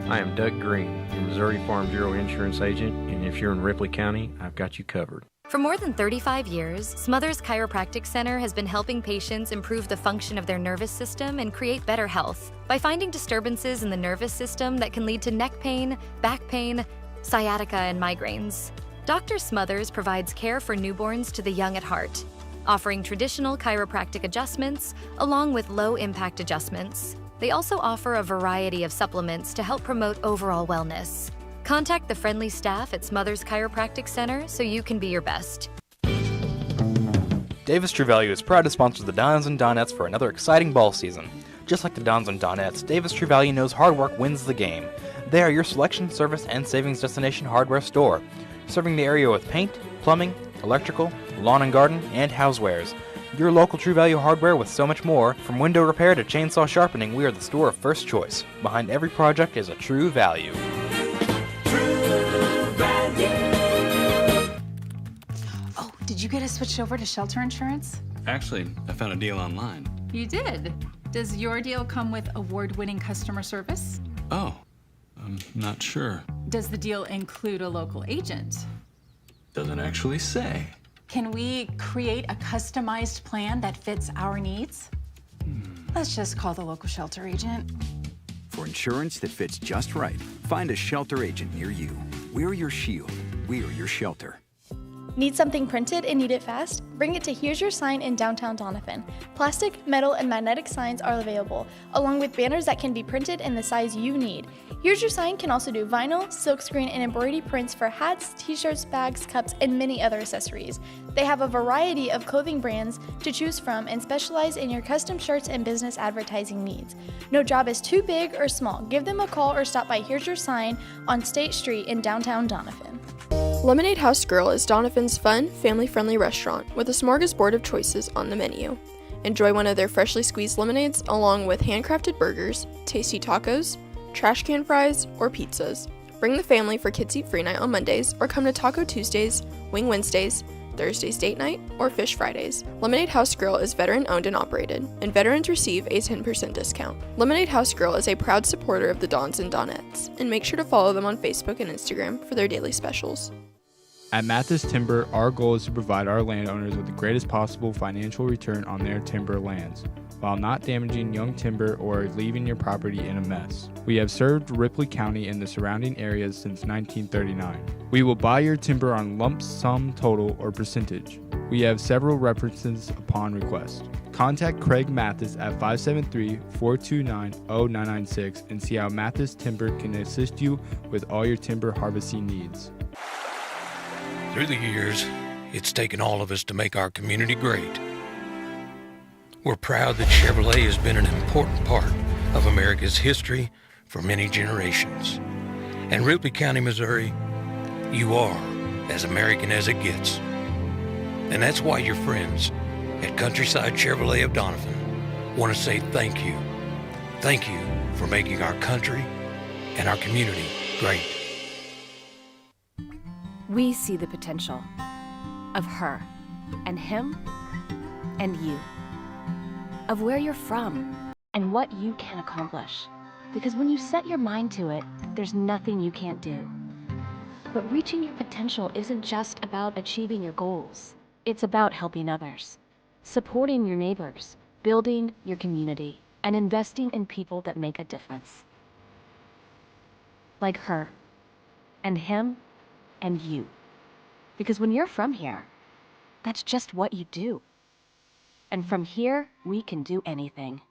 I am Doug Green, your Missouri Farm Bureau Insurance Agent, and if you're in Ripley County, I've got you covered. For more than 35 years, Smothers Chiropractic Center has been helping patients improve the function of their nervous system and create better health by finding disturbances in the nervous system that can lead to neck pain, back pain, sciatica, and migraines. Dr. Smothers provides care for newborns to the young at heart, offering traditional chiropractic adjustments along with low-impact adjustments. They also offer a variety of supplements to help promote overall wellness. Contact the friendly staff at Smothers Chiropractic Center so you can be your best. Davis True Value is proud to sponsor the Dons and Donettes for another exciting ball season. Just like the Dons and Donettes, Davis True Value knows hard work wins the game. They are your selection, service, and savings destination hardware store, serving the area with paint, plumbing, electrical, lawn and garden, and housewares. Your local True Value hardware with so much more. From window repair to chainsaw sharpening, we are the store of first choice. Behind every project is a True Value. Oh, did you get us switched over to shelter insurance? Actually, I found a deal online. You did? Does your deal come with award-winning customer service? Oh, I'm not sure. Does the deal include a local agent? Doesn't actually say. Can we create a customized plan that fits our needs? Let's just call the local shelter agent. For insurance that fits just right, find a shelter agent near you. We're your shield. We're your shelter. Need something printed and need it fast? Bring it to Here's Your Sign in downtown Doniphan. Plastic, metal, and magnetic signs are available, along with banners that can be printed in the size you need. Here's Your Sign can also do vinyl, silkscreen, and embroidery prints for hats, t-shirts, bags, cups, and many other accessories. They have a variety of clothing brands to choose from and specialize in your custom shirts and business advertising needs. No job is too big or small. Give them a call or stop by Here's Your Sign on State Street in downtown Doniphan. Lemonade House Grill is Doniphan's fun, family-friendly restaurant with a smorgasbord of choices on the menu. Enjoy one of their freshly squeezed lemonades along with handcrafted burgers, tasty tacos, trash can fries, or pizzas. Bring the family for Kids Eat Free Night on Mondays or come to Taco Tuesdays, Wing Wednesdays, Thursday's Date Night, or Fish Fridays. Lemonade House Grill is veteran-owned and operated, and veterans receive a 10% discount. Lemonade House Grill is a proud supporter of the Dons and Donettes, and make sure to follow them on Facebook and Instagram for their daily specials. At Mathis Timber, our goal is to provide our landowners with the greatest possible financial return on their timber lands, while not damaging young timber or leaving your property in a mess. We have served Ripley County and the surrounding areas since 1939. We will buy your timber on lump sum total or percentage. We have several references upon request. Contact Craig Mathis at 573-429-0996 and see how Mathis Timber can assist you with all your timber harvesting needs. Through the years, it's taken all of us to make our community great. We're proud that Chevrolet has been an important part of America's history for many generations. And Ripley County, Missouri, you are as American as it gets. And that's why your friends at Countryside Chevrolet of Doniphan want to say thank you. Thank you for making our country and our community great. We see the potential of her and him and you, of where you're from and what you can accomplish. Because when you set your mind to it, there's nothing you can't do. But reaching your potential isn't just about achieving your goals. It's about helping others, supporting your neighbors, building your community, and investing in people that make a difference. Like her and him and you. Because when you're from here, that's just what you do. And from here, we can do anything.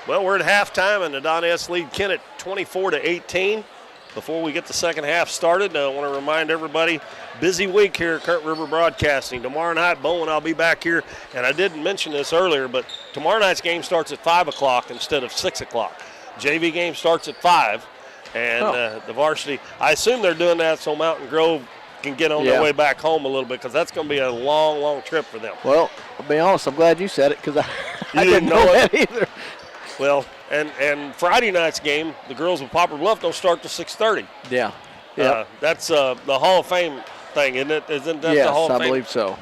Well, we're at halftime, and the Donettes lead Kennett 24-18. Before we get the second half started, I want to remind everybody, busy week here at Current River Broadcasting. Tomorrow night, Bowen, I'll be back here, and I didn't mention this earlier, but tomorrow night's game starts at 5 o'clock instead of 6 o'clock. JV game starts at 5, and the varsity, I assume they're doing that so Mountain Grove can get on their way back home a little bit, because that's going to be a long, long trip for them. Well, I'll be honest, I'm glad you said it, because I didn't know that either. Well, and Friday night's game, the girls of Poplar Bluff don't start till 6:30. Yeah. That's the Hall of Fame thing, isn't it? Isn't that the Hall of Fame? Yes, I believe so.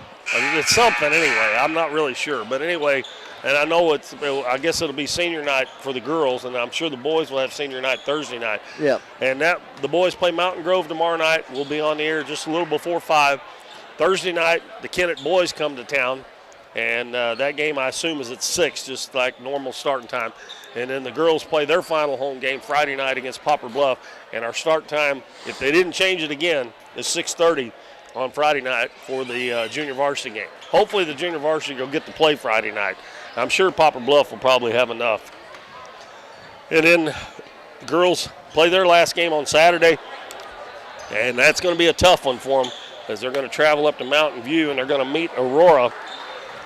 It's something anyway. I'm not really sure. But anyway, and I know I guess it'll be senior night for the girls, and I'm sure the boys will have senior night Thursday night. Yeah. And the boys play Mountain Grove tomorrow night. We'll be on the air just a little before 5. Thursday night, the Kennett boys come to town. And that game, I assume, is at 6, just like normal starting time. And then the girls play their final home game Friday night against Poplar Bluff. And our start time, if they didn't change it again, is 6:30 on Friday night for the junior varsity game. Hopefully the junior varsity will get to play Friday night. I'm sure Poplar Bluff will probably have enough. And then the girls play their last game on Saturday. And that's going to be a tough one for them, as they're going to travel up to Mountain View and they're going to meet Aurora.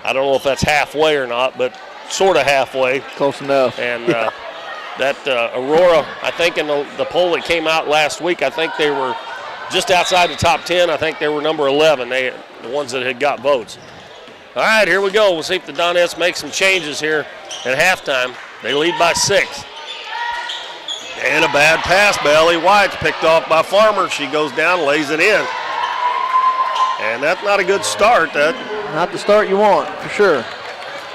I don't know if that's halfway or not, but sort of halfway. Close enough. And that Aurora, I think in the poll that came out last week, I think they were just outside the top 10. I think they were number 11, the ones that had got votes. All right, here we go. We'll see if the Donettes make some changes here at halftime. They lead by 6. And a bad pass by Ellie White, picked off by Farmer. She goes down, lays it in. And that's not a good start. Not the start you want, for sure.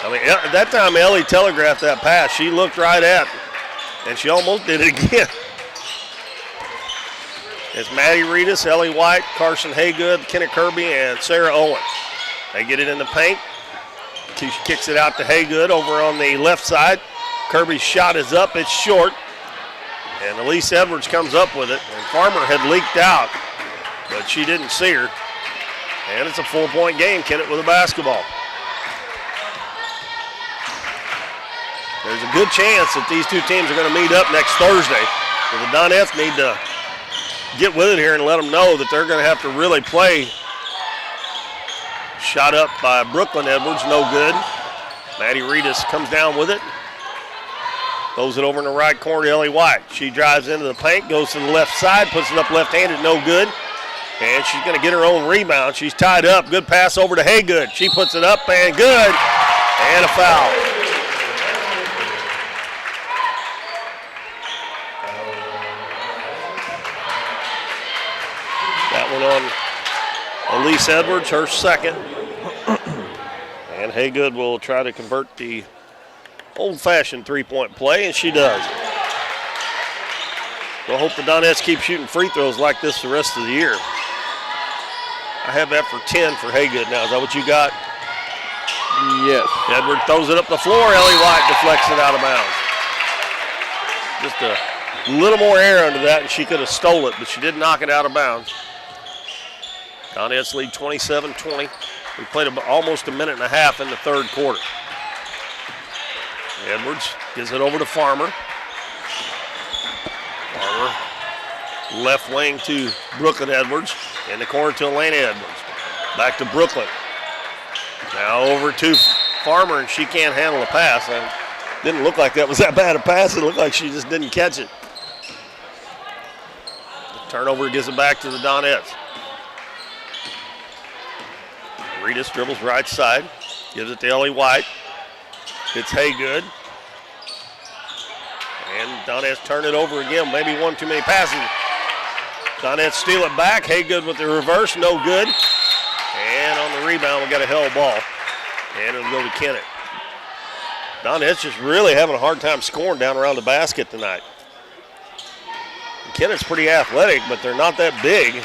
I mean, at that time, Ellie telegraphed that pass. She looked right at it, and she almost did it again. It's Maddie Reedus, Ellie White, Carson Haygood, Kenneth Kirby, and Sarah Owen. They get it in the paint. She kicks it out to Haygood over on the left side. Kirby's shot is up. It's short. And Elise Edwards comes up with it. And Farmer had leaked out, but she didn't see her. And it's a 4-point game, Kennett with a basketball. There's a good chance that these two teams are going to meet up next Thursday. So the Donettes need to get with it here and let them know that they're going to have to really play. Shot up by Brooklyn Edwards, no good. Maddie Reedus comes down with it. Throws it over in the right corner to Ellie White. She drives into the paint, goes to the left side, puts it up left-handed, no good. And she's going to get her own rebound. She's tied up. Good pass over to Haygood. She puts it up and good. And a foul. That one on Elise Edwards, her second. And Haygood will try to convert the old-fashioned three-point play, and she does. We'll hope the Donettes keep shooting free throws like this the rest of the year. I have that for 10 for Haygood now. Is that what you got? Yes. Edward throws it up the floor. Ellie White deflects it out of bounds. Just a little more air under that, and she could have stole it, but she did knock it out of bounds. Donettes lead 27-20. We played almost a minute and a half in the third quarter. Edwards gives it over to Farmer. Farmer left wing to Brooklyn Edwards. In the corner to Elena Edwards. Back to Brooklyn. Now over to Farmer, and she can't handle the pass. It didn't look like that was that bad a pass. It looked like she just didn't catch it. The turnover gives it back to the Donettes. Reedus dribbles right side. Gives it to Ellie White. It's Haygood. And Donettes turn it over again. Maybe one too many passes. Donettes steal it back. Haygood with the reverse, no good. And on the rebound, we got a held ball. And it'll go to Kennett. Donettes just really having a hard time scoring down around the basket tonight. And Kennett's pretty athletic, but they're not that big.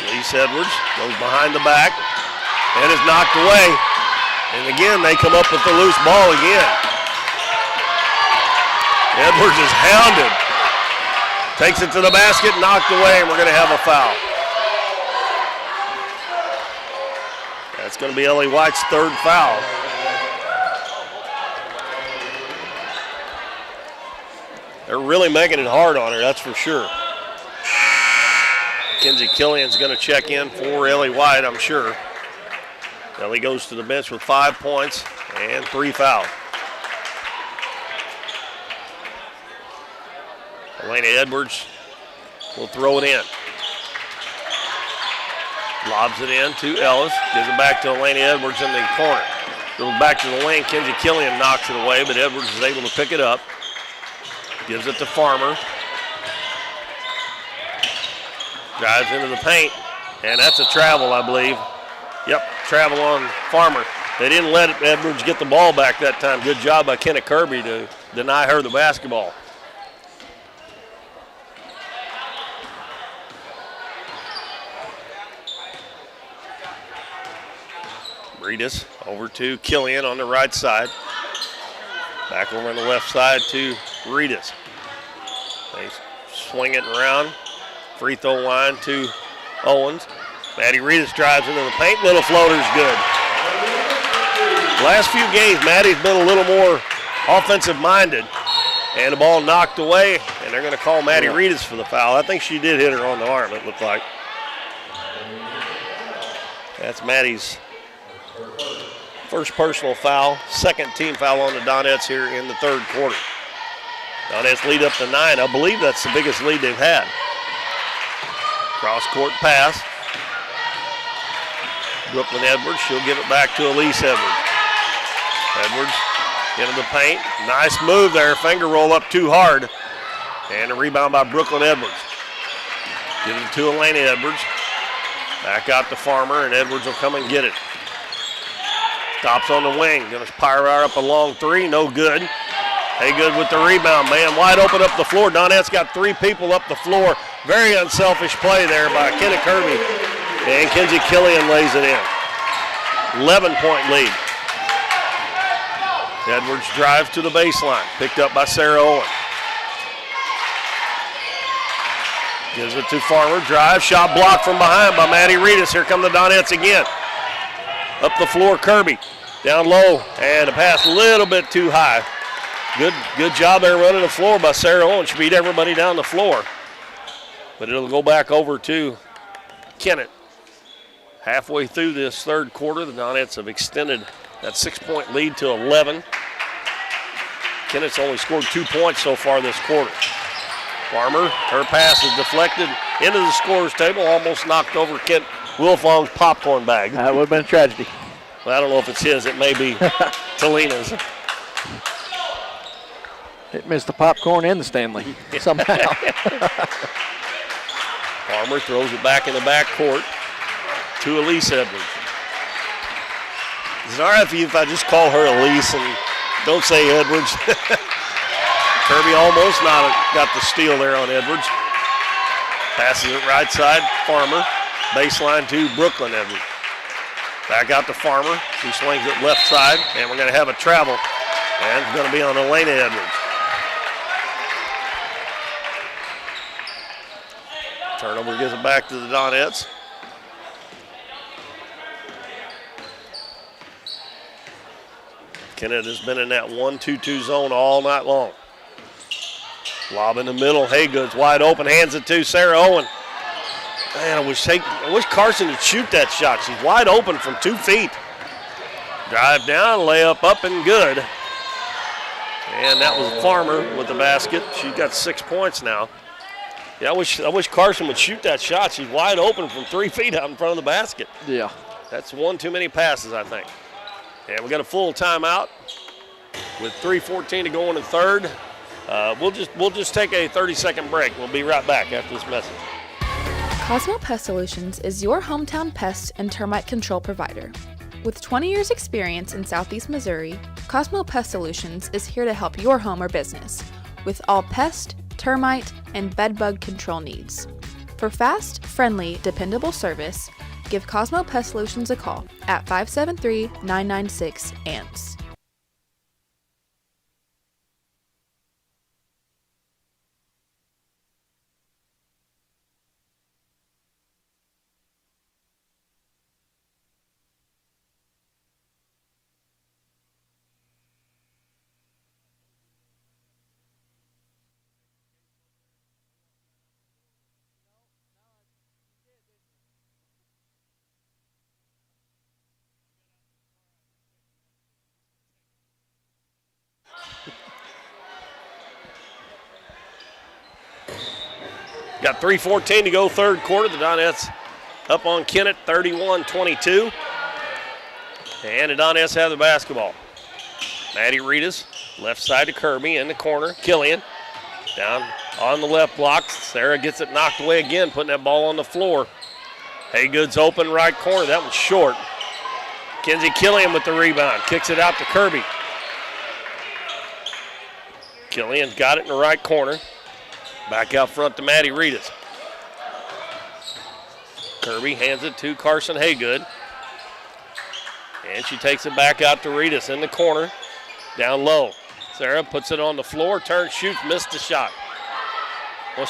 Elise Edwards goes behind the back and is knocked away. And again, they come up with the loose ball again. Edwards is hounded. Takes it to the basket, knocked away, and we're going to have a foul. That's going to be Ellie White's third foul. They're really making it hard on her, that's for sure. Kenzie Killian's going to check in for Ellie White, I'm sure. Ellie goes to the bench with 5 points and 3 fouls. Elena Edwards will throw it in. Lobs it in to Ellis. Gives it back to Elena Edwards in the corner. Goes back to the lane. Kenzie Killian knocks it away, but Edwards is able to pick it up. Gives it to Farmer. Drives into the paint, and that's a travel, I believe. Yep, travel on Farmer. They didn't let Edwards get the ball back that time. Good job by Kennett Kirby to deny her the basketball. Reedus over to Killian on the right side. Back over on the left side to Reedus. They swing it around. Free throw line to Owens. Maddie Reedus drives into the paint. Little floater's good. Last few games, Maddie's been a little more offensive minded. And the ball knocked away, and they're going to call Maddie Reedus for the foul. I think she did hit her on the arm, it looked like. That's Maddie's first personal foul, second team foul on the Donettes here in the third quarter. Donettes lead up to 9. I believe that's the biggest lead they've had. Cross-court pass. Brooklyn Edwards, she'll give it back to Elise Edwards. Edwards into the paint. Nice move there, finger roll up too hard. And a rebound by Brooklyn Edwards. Give it to Elena Edwards. Back out to Farmer, and Edwards will come and get it. Stops on the wing, gonna fire up a long three, no good. Haygood with the rebound, man, wide open up the floor. Donette's got 3 people up the floor. Very unselfish play there by Kennett Kirby. And Kenzie Killian lays it in. 11-point lead. Edwards drives to the baseline, picked up by Sarah Owen. Gives it to Farmer, drive, shot blocked from behind by Maddie Reedus. Here come the Donettes again. Up the floor, Kirby. Down low, and a pass a little bit too high. Good job there running the floor by Sarah Owen. She beat everybody down the floor. But it'll go back over to Kennett. Halfway through this third quarter, the Donettes have extended that 6-point lead to 11. Kennett's only scored 2 points so far this quarter. Farmer, her pass is deflected into the scorer's table, almost knocked over Kent Wilfong's popcorn bag. That would have been a tragedy. Well, I don't know if it's his. It may be Talina's. It missed the popcorn and the Stanley somehow. Farmer throws it back in the backcourt to Elise Edwards. Is it all right for you if I just call her Elise and don't say Edwards? Kirby almost got the steal there on Edwards. Passes it right side, Farmer. Baseline to Brooklyn Edwards. Back out to Farmer. She swings it left side, and we're going to have a travel. And it's going to be on Elena Edwards. Turnover gives it back to the Donettes. Kennett has been in that 1-2-2 zone all night long. Lob in the middle. Haygood's wide open. Hands it to Sarah Owen. Man, I wish Carson would shoot that shot. She's wide open from 2 feet. Drive down, layup up and good. And that was Farmer with the basket. She's got 6 points now. Yeah, I wish Carson would shoot that shot. She's wide open from 3 feet out in front of the basket. Yeah. That's one too many passes, I think. And we got a full timeout with 3:14 to go in the third. We'll just take a 30-second break. We'll be right back after this message. Cosmo Pest Solutions is your hometown pest and termite control provider. With 20 years experience in Southeast Missouri, Cosmo Pest Solutions is here to help your home or business with all pest, termite, and bedbug control needs. For fast, friendly, dependable service, give Cosmo Pest Solutions a call at 573-996-ANTS. Got 3:14 to go, third quarter. The Donettes up on Kennett, 31-22. And the Donettes have the basketball. Maddie Ritas, left side to Kirby in the corner. Killian down on the left block. Sarah gets it knocked away again, putting that ball on the floor. Haygood's open right corner. That one's short. Kenzie Killian with the rebound. Kicks it out to Kirby. Killian's got it in the right corner. Back out front to Maddie Ritas. Kirby hands it to Carson Haygood. And she takes it back out to Ritas in the corner. Down low. Sarah puts it on the floor, turns, shoots, missed the shot. Well,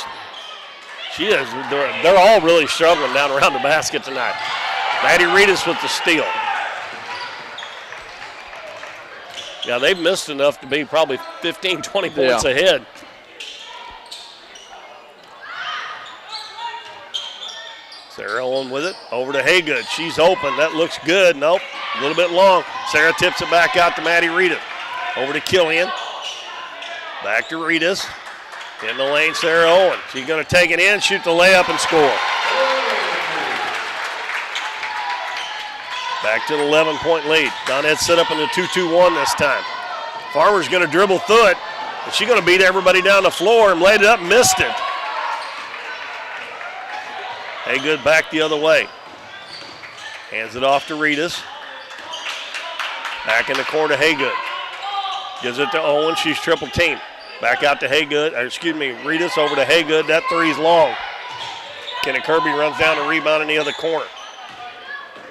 she is. They're all really struggling down around the basket tonight. Maddie Ritas with the steal. Yeah, they've missed enough to be probably 15, 20 points ahead. Sarah on with it, over to Haygood. She's open, that looks good. Nope, a little bit long. Sarah tips it back out to Maddie Ritas. Over to Killian. Back to Ritas. In the lane, Sarah Owen. She's going to take it in, shoot the layup, and score. Back to the 11-point lead. Donettes set up in the 2-2-1 this time. Farmer's going to dribble through it, and she's going to beat everybody down the floor and laid it up and missed it. Haygood back the other way. Hands it off to Ritas. Back in the corner to Haygood. Gives it to Owen. She's triple teamed. Back out to Ritas over to Haygood. That three's long. Kennett Kirby runs down the rebound in the other corner.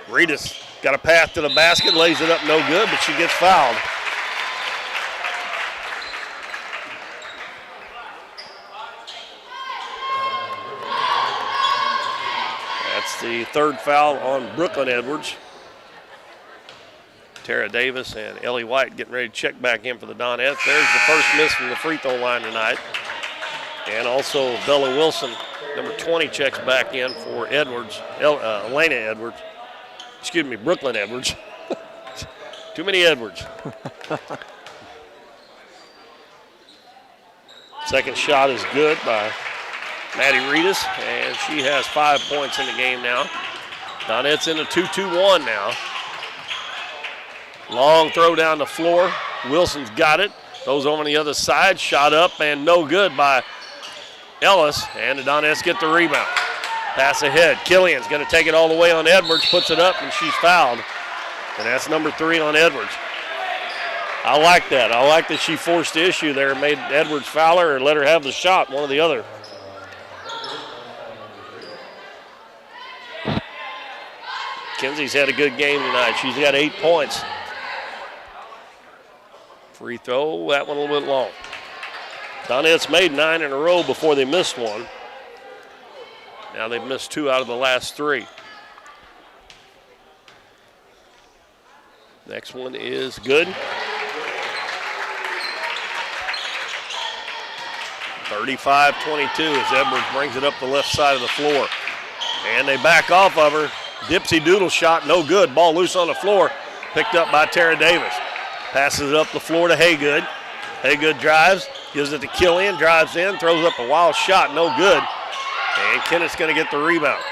Ritas got a path to the basket, lays it up no good, but she gets fouled. That's the third foul on Brooklyn Edwards. Tara Davis and Ellie White getting ready to check back in for the Donettes. There's the first miss from the free throw line tonight. And also Bella Wilson, number 20, checks back in for Edwards, Elena Edwards. Brooklyn Edwards. Too many Edwards. Second shot is good by Maddie Ritas, and she has 5 points in the game now. Donettes in a 2-2-1 now. Long throw down the floor. Wilson's got it. Throws over on the other side. Shot up and no good by Ellis. And the Donettes get the rebound. Pass ahead. Killian's going to take it all the way on Edwards. Puts it up and she's fouled. And that's number 3 on Edwards. I like that. I like that she forced the issue there and made Edwards foul her or let her have the shot, one or the other. Kenzie's had a good game tonight. She's got 8 points. Free throw, that one a little bit long. Donettes made 9 in a row before they missed one. Now they've missed 2 out of the last 3. Next one is good. 35-22 as Edwards brings it up the left side of the floor. And they back off of her. Dipsy Doodle shot, no good. Ball loose on the floor, picked up by Tara Davis. Passes it up the floor to Haygood. Haygood drives, gives it to Killian, drives in, throws up a wild shot, no good. And Kennett's going to get the rebound.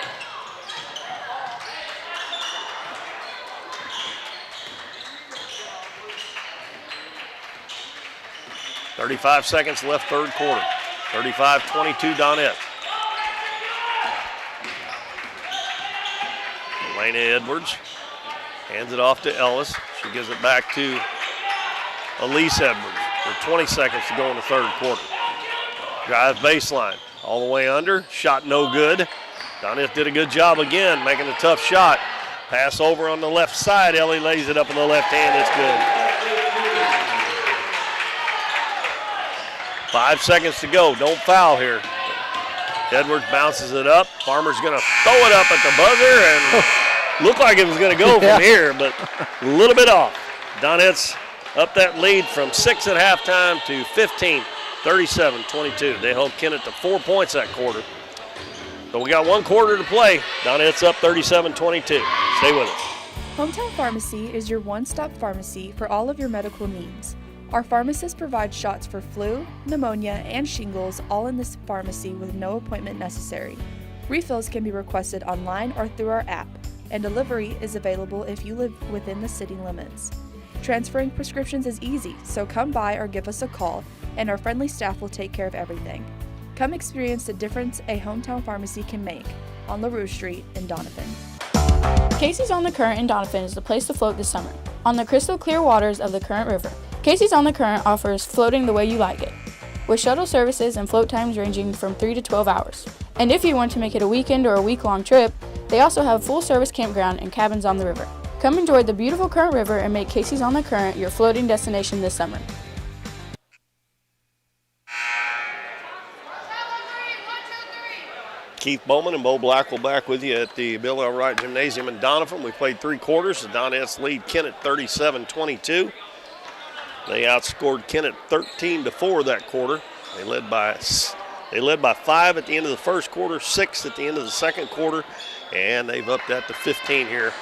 .35 seconds left, third quarter. 35-22 Donette. Elena Edwards hands it off to Ellis. She gives it back to Elise Edwards with 20 seconds to go in the third quarter. Drive baseline, all the way under, shot no good. Donette did a good job again, making a tough shot. Pass over on the left side, Ellie lays it up in the left hand, it's good. 5 seconds to go, don't foul here. Edwards bounces it up. Farmer's gonna throw it up at the buzzer and looked like it was gonna go from here, but a little bit off. Donettes up that lead from 6 at halftime to 15, 37-22. They held Kennett to 4 points that quarter. So we got 1 quarter to play. Donettes up 37-22. Stay with us. Hometown Pharmacy is your one-stop pharmacy for all of your medical needs. Our pharmacists provide shots for flu, pneumonia, and shingles all in this pharmacy with no appointment necessary. Refills can be requested online or through our app, and delivery is available if you live within the city limits. Transferring prescriptions is easy, so come by or give us a call, and our friendly staff will take care of everything. Come experience the difference a hometown pharmacy can make on LaRue Street in Doniphan. Casey's on the Current in Doniphan is the place to float this summer. On the crystal clear waters of the Current River, Casey's on the Current offers floating the way you like it, with shuttle services and float times ranging from 3 to 12 hours. And if you want to make it a weekend or a week-long trip, they also have full-service campground and cabins on the river. Come enjoy the beautiful Current River and make Casey's on the Current your floating destination this summer. Keith Bowman and Bo Blackwell back with you at the Bill L. Wright Gymnasium in Doniphan. We played 3 quarters. The Donettes lead Kennett 37-22. They outscored Kennett 13-4 that quarter. They led by 5 at the end of the first quarter, 6 at the end of the second quarter, and they've upped that to 15 here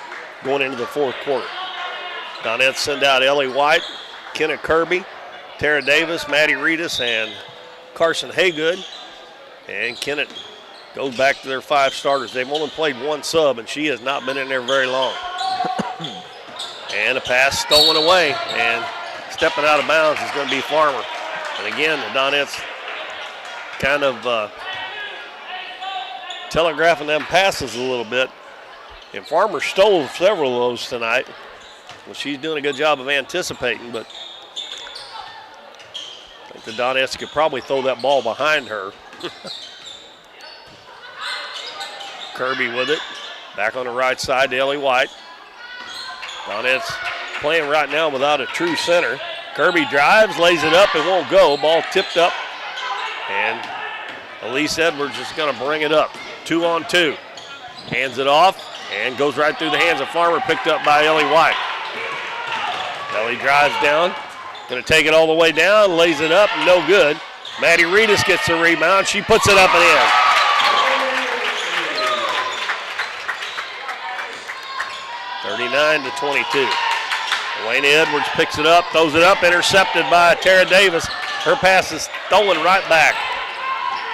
going into the fourth quarter. Donettes send out Ellie White, Kennett Kirby, Tara Davis, Maddie Reedus, and Carson Haygood. And Kennett goes back to their 5 starters. They've only played 1 sub, and she has not been in there very long. And a pass stolen away, and stepping out of bounds is going to be Farmer. And again, the Donettes kind of telegraphing them passes a little bit. And Farmer stole several of those tonight. Well, she's doing a good job of anticipating, but I think the Donettes could probably throw that ball behind her. Kirby with it. Back on the right side to Ellie White. Donettes playing right now without a true center. Kirby drives, lays it up, it won't go. Ball tipped up, and Elise Edwards is going to bring it up. 2-on-2. Hands it off, and goes right through the hands of Farmer, picked up by Ellie White. Ellie drives down, going to take it all the way down, lays it up, no good. Maddie Reedus gets the rebound. She puts it up and in. (39-22). Elena Edwards picks it up, throws it up, intercepted by Tara Davis. Her pass is stolen right back.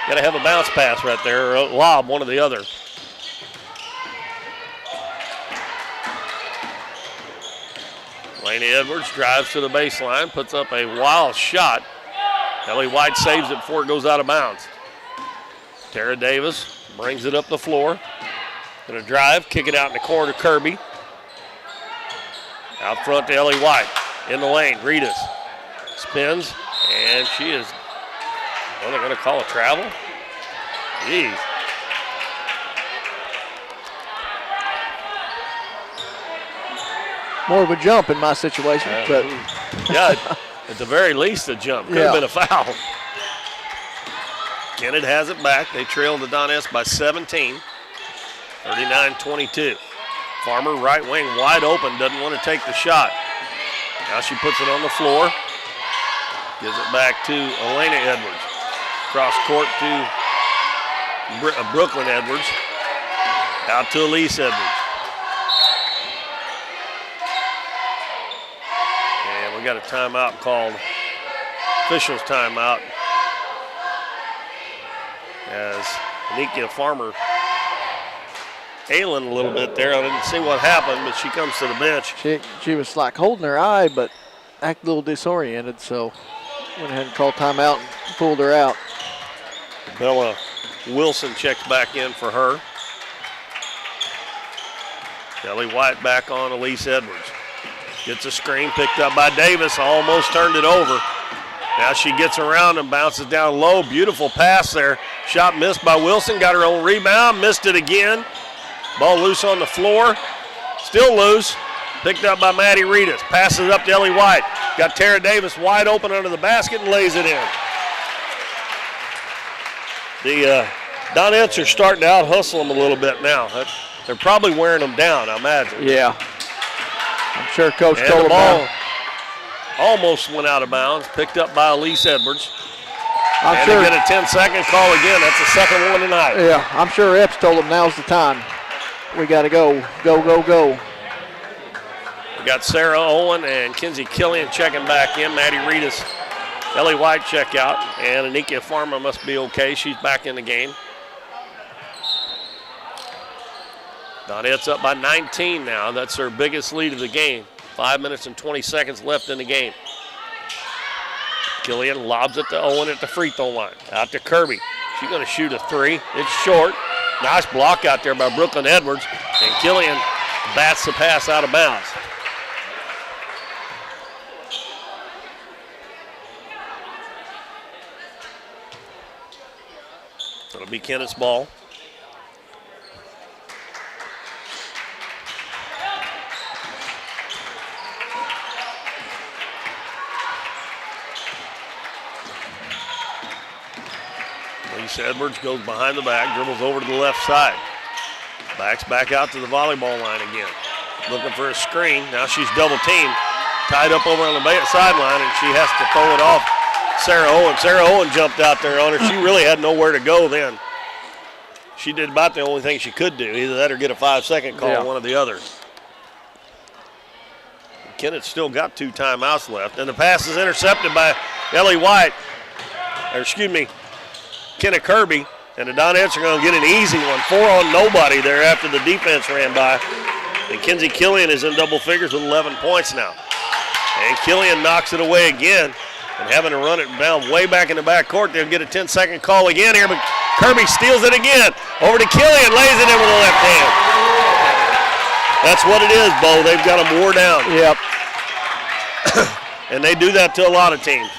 Got to have a bounce pass right there, or a lob, one or the other. Elena Edwards drives to the baseline, puts up a wild shot. Ellie White saves it before it goes out of bounds. Tara Davis brings it up the floor. Gonna drive, kick it out in the corner to Kirby. Out front to Ellie White. In the lane, Reedus spins, and she is, well, they're gonna call a travel? Jeez. More of a jump in my situation, but. Yeah, at the very least a jump. Could have been a foul. Kennett has it back. They trail the Donettes by 17. 39-22. Farmer right wing wide open, doesn't want to take the shot. Now she puts it on the floor. Gives it back to Elena Edwards. Cross court to Brooklyn Edwards. Out to Elise Edwards. And we got a timeout called, officials timeout, as Nikia Farmer ailing a little bit there. I didn't see what happened, but she comes to the bench. She was like holding her eye, but act a little disoriented, so went ahead and called timeout and pulled her out. Bella Wilson checks back in for her. Ellie White back on Elise Edwards. Gets a screen picked up by Davis, almost turned it over. Now she gets around and bounces down low. Beautiful pass there. Shot missed by Wilson, got her own rebound, missed it again. Ball loose on the floor, still loose. Picked up by Maddie Reedus. Passes up to Ellie White. Got Tara Davis wide open under the basket and lays it in. The Donettes are starting to out-hustle them a little bit now. They're probably wearing them down, I imagine. Yeah. I'm sure Coach and told the them ball that. Almost went out of bounds. Picked up by Elise Edwards. I'm and sure they get a 10-second call again. That's the second one tonight. Yeah, I'm sure Epps told them now's the time. We got to go. Go, go, go. Got Sarah Owen and Kinsey Killian checking back in. Maddie Reedus, Ellie White check out, and Anika Farmer must be okay. She's back in the game. Donettes up by 19 now. That's their biggest lead of the game. 5 minutes and 20 seconds left in the game. Killian lobs it to Owen at the free throw line. Out to Kirby. She's going to shoot a three. It's short. Nice block out there by Brooklyn Edwards. And Killian bats the pass out of bounds. It'll be Kennett's ball. Edwards goes behind the back, dribbles over to the left side. Backs back out to the volleyball line again. Looking for a screen. Now she's double teamed. Tied up over on the sideline, and she has to throw it off Sarah Owen. Sarah Owen jumped out there on her. She really had nowhere to go then. She did about the only thing she could do. Either that or get a 5-second call, one or the other. Kennett still got 2 timeouts left, and the pass is intercepted by Ellie White. Kennett Kirby, and the Donettes are going to get an easy one. 4 on nobody there after the defense ran by. And Kinsey Killian is in double figures with 11 points now. And Killian knocks it away again, and having to run it down way back in the back court. They'll get a 10-second call again here, but Kirby steals it again. Over to Killian, lays it in with the left hand. That's what it is, Bo. They've got them wore down. Yep. And they do that to a lot of teams.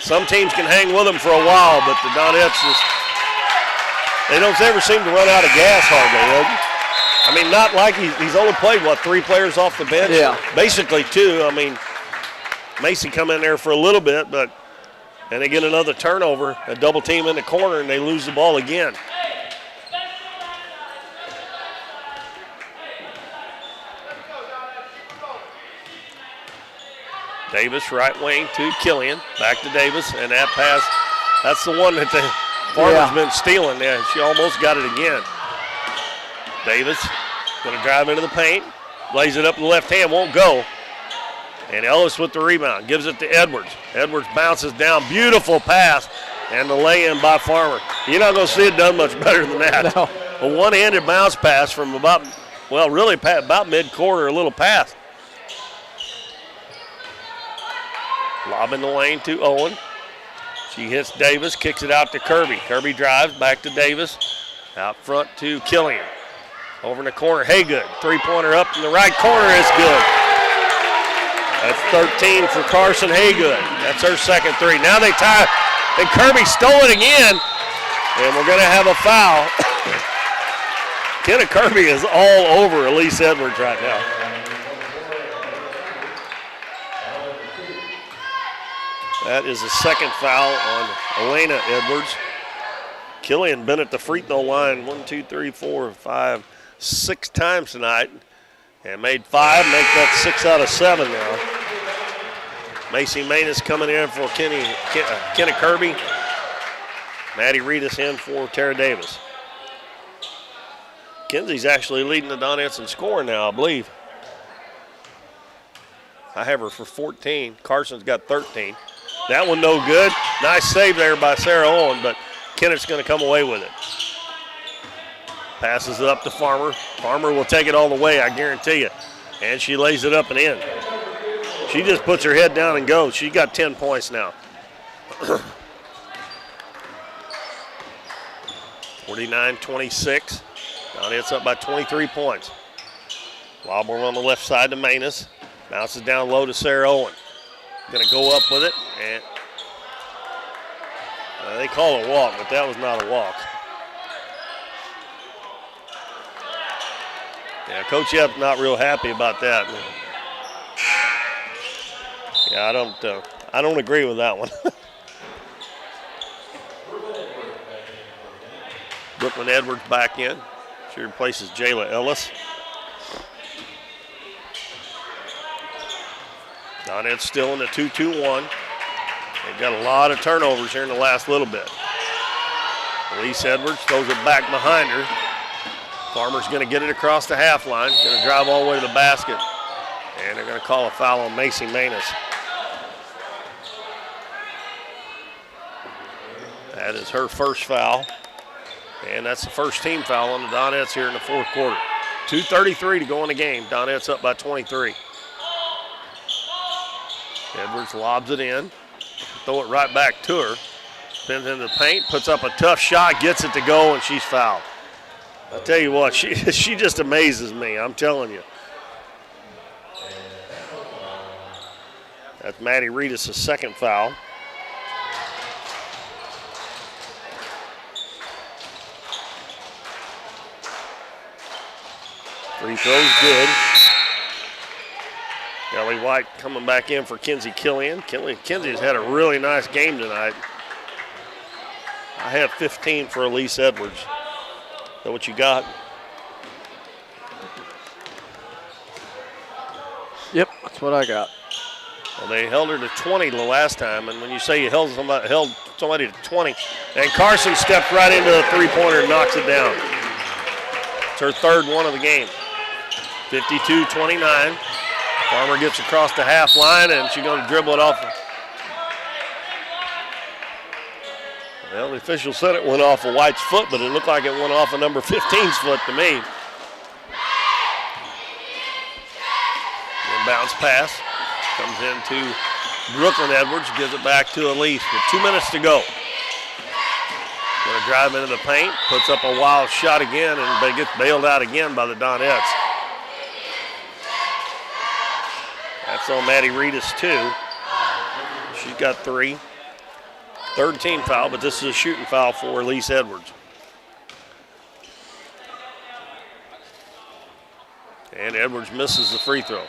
Some teams can hang with them for a while, but the Donettes they don't ever seem to run out of gas hardly. I mean, not like he's only played, 3 players off the bench? Yeah. Basically 2. I mean, Macy come in there for a little bit, and they get another turnover, a double team in the corner, and they lose the ball again. Davis, right wing to Killian. Back to Davis, and that pass, that's the one that the Farmer's been stealing. Yeah, she almost got it again. Davis going to drive into the paint, lays it up in the left hand, won't go. And Ellis with the rebound, gives it to Edwards. Edwards bounces down, beautiful pass, and the lay-in by Farmer. You're not going to see it done much better than that. No. A one-handed bounce pass from about mid-court, a little pass. Lob in the lane to Owen. She hits Davis, kicks it out to Kirby. Kirby drives back to Davis. Out front to Killian. Over in the corner, Haygood. 3-pointer up in the right corner is good. That's 13 for Carson Haygood. That's her second 3. Now they tie, and Kirby stole it again, and we're going to have a foul. Kennett Kirby is all over Elise Edwards right now. That is the second foul on Elena Edwards. Killian been at the free throw line 6 times tonight and made 5, make that 6 out of 7 now. Macy Manus coming in for Kennett Kirby. Maddie Reedus in for Tara Davis. Kinsey's actually leading the Donettes in scoring now, I believe. I have her for 14. Carson's got 13. That one no good. Nice save there by Sarah Owen, but Kennett's going to come away with it. Passes it up to Farmer. Farmer will take it all the way, I guarantee you. And she lays it up and in. She just puts her head down and goes. She got 10 points now. 49-26. Donettes up by 23 points. Lob on the left side to Manus. Bounces down low to Sarah Owen. Going to go up with it, and they call it a walk, but that was not a walk. Yeah, Coach Yep's not real happy about that. Yeah, I don't agree with that one. Brooklyn Edwards back in. She replaces Jayla Ellis. Donettes still in the 2-2-1. They've got a lot of turnovers here in the last little bit. Elise Edwards throws it back behind her. Farmer's going to get it across the half line. Going to drive all the way to the basket. And they're going to call a foul on Macy Manus. That is her first foul. And that's the first team foul on the Donettes here in the fourth quarter. 2:33 to go in the game. Donettes up by 23. Edwards lobs it in. Throw it right back to her. Spins into the paint, puts up a tough shot, gets it to go, and she's fouled. I tell you what, she just amazes me, I'm telling you. That's Maddie Reedus' second foul. Free throw's good. Ellie White coming back in for Kenzie Killian. Kenzie's had a really nice game tonight. I had 15 for Elise Edwards. Is that what you got? Yep, that's what I got. Well, they held her to 20 the last time, and when you say you held somebody to 20, and Carson stepped right into the three-pointer and knocks it down. It's her third one of the game. 52-29. Farmer gets across the half line, and she's going to dribble it off. Well, the official said it went off of White's foot, but it looked like it went off of number 15's foot to me. Inbounds pass. Comes into Brooklyn Edwards, gives it back to Elise with 2 minutes to go. Going to drive into the paint, puts up a wild shot again, and gets bailed out again by the Donettes. That's on Maddie Reedus, too. She's got 3. Third team foul, but this is a shooting foul for Elise Edwards. And Edwards misses the free throw.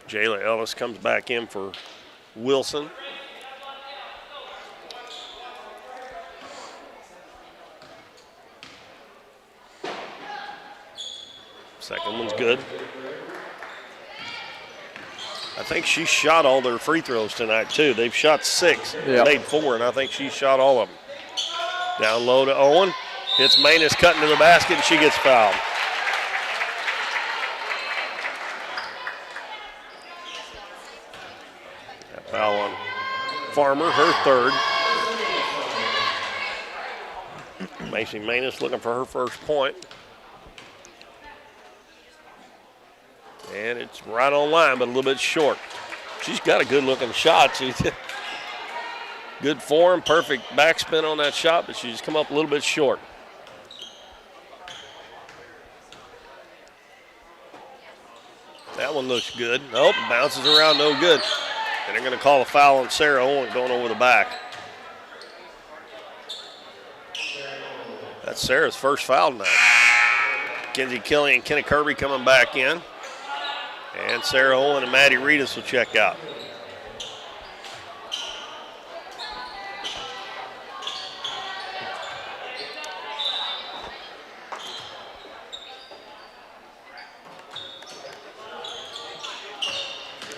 Jayla Ellis comes back in for Wilson. Second one's good. I think she shot all their free throws tonight, too. They've shot 6, made 4, and I think she shot all of them. Down low to Owen. Hits Manus cutting to the basket, and she gets fouled. That foul on Farmer, her third. Macy Manus looking for her first point. And it's right on line, but a little bit short. She's got a good-looking shot. She's good form, perfect backspin on that shot, but she's come up a little bit short. That one looks good. Nope, bounces around, no good. And they're going to call a foul on Sarah Owen going over the back. That's Sarah's first foul tonight. Kenzie Kelly and Kennett Kirby coming back in. And Sarah Owen and Maddie Reedus will check out.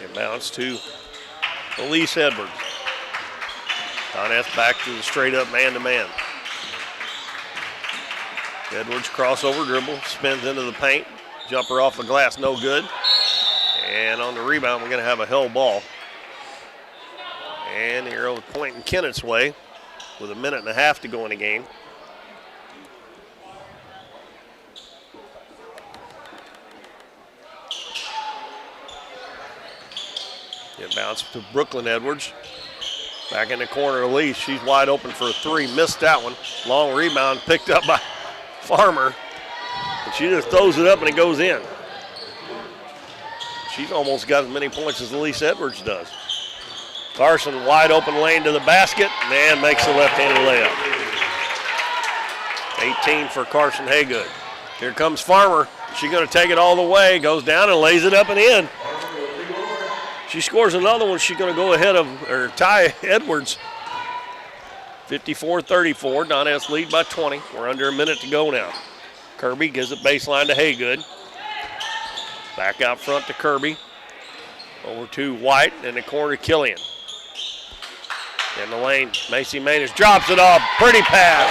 Inbounds to Elise Edwards. Donettes back to the straight-up man-to-man. Edwards crossover dribble, spins into the paint. Jumper off the glass, no good. And on the rebound, we're going to have a hell ball. And here over pointing Kennett's way with 1.5 minutes to go in the game. Inbounds to Brooklyn Edwards. Back in the corner, Elise. She's wide open for a 3. Missed that one. Long rebound picked up by Farmer. And she just throws it up and it goes in. She's almost got as many points as Elise Edwards does. Carson wide open lane to the basket. Man makes the left-handed layup. 18 for Carson Haygood. Here comes Farmer. She's going to take it all the way. Goes down and lays it up and in. She scores another one. She's going to go ahead of or tie Edwards. 54-34. Donettes lead by 20. We're under 1 minute to go now. Kirby gives it baseline to Haygood. Back out front to Kirby. Over to White in the corner, Killian. In the lane, Macy Manus drops it off. Pretty pass.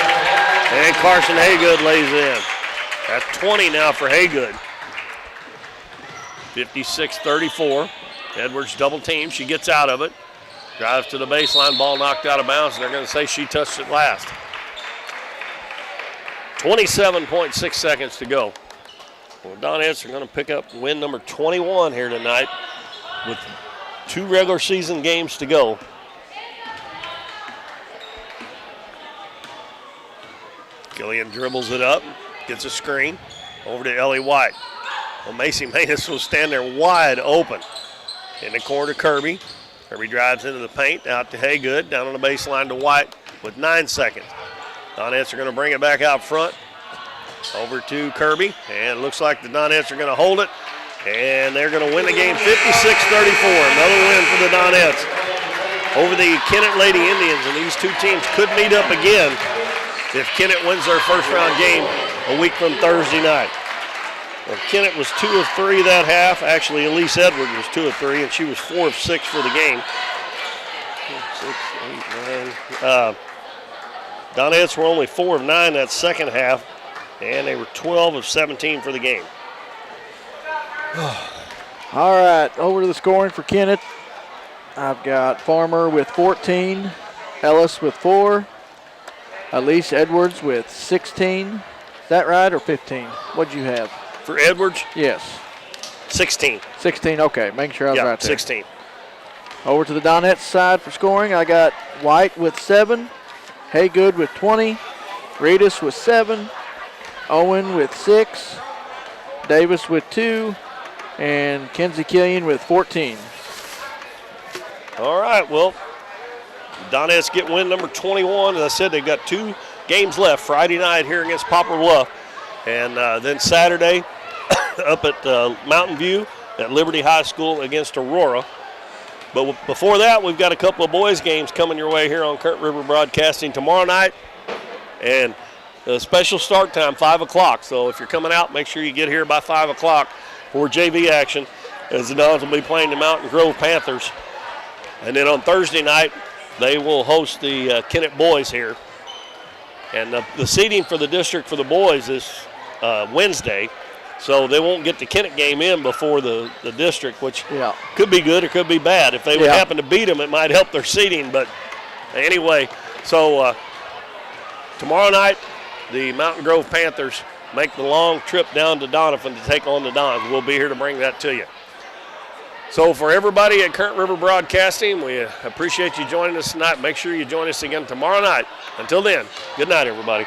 And Carson Haygood lays in. That's 20 now for Haygood. 56-34. Edwards double team. She gets out of it. Drives to the baseline. Ball knocked out of bounds, and they're going to say she touched it last. 27.6 seconds to go. Well, Donettes are going to pick up win number 21 here tonight with 2 regular season games to go. Killian dribbles it up, gets a screen, over to Ellie White. Well, Macy Matus will stand there wide open. In the corner, Kirby. Kirby drives into the paint, out to Haygood, down on the baseline to White with 9 seconds. Donettes are going to bring it back out front. Over to Kirby, and it looks like the Donettes are going to hold it, and they're going to win the game 56-34. Another win for the Donettes over the Kennett Lady Indians, and these 2 teams could meet up again if Kennett wins their first round game a week from Thursday night. Well, Kennett was 2 of 3 that half. Actually, Elise Edwards was 2 of 3, and she was 4 of 6 for the game. 6, 8, 9. Donettes were only 4 of 9 that second half, and they were 12 of 17 for the game. All right, over to the scoring for Kennett. I've got Farmer with 14, Ellis with 4, Elise Edwards with 16. Is that right, or 15? What'd you have? For Edwards? Yes. 16. 16, okay, making sure I was right there. 16. Over to the Donettes side for scoring, I got White with 7, Haygood with 20, Reedus with 7, Owen with 6, Davis with 2, and Kenzie Killian with 14. All right, well, Donettes get win number 21. As I said, they've got 2 games left. Friday night here against Poplar Bluff, and then Saturday up at Mountain View at Liberty High School against Aurora. But before that, we've got a couple of boys' games coming your way here on Current River Broadcasting tomorrow night, and a special start time, 5 o'clock. So if you're coming out, make sure you get here by 5 o'clock for JV action, as the Dons will be playing the Mountain Grove Panthers. And then on Thursday night, they will host the Kennett boys here. And the seeding for the district for the boys is Wednesday, so they won't get the Kennett game in before the district, which could be good or could be bad. If they would happen to beat them, it might help their seeding. But anyway, so tomorrow night, the Mountain Grove Panthers make the long trip down to Doniphan to take on the Dons. We'll be here to bring that to you. So for everybody at Current River Broadcasting, we appreciate you joining us tonight. Make sure you join us again tomorrow night. Until then, good night, everybody.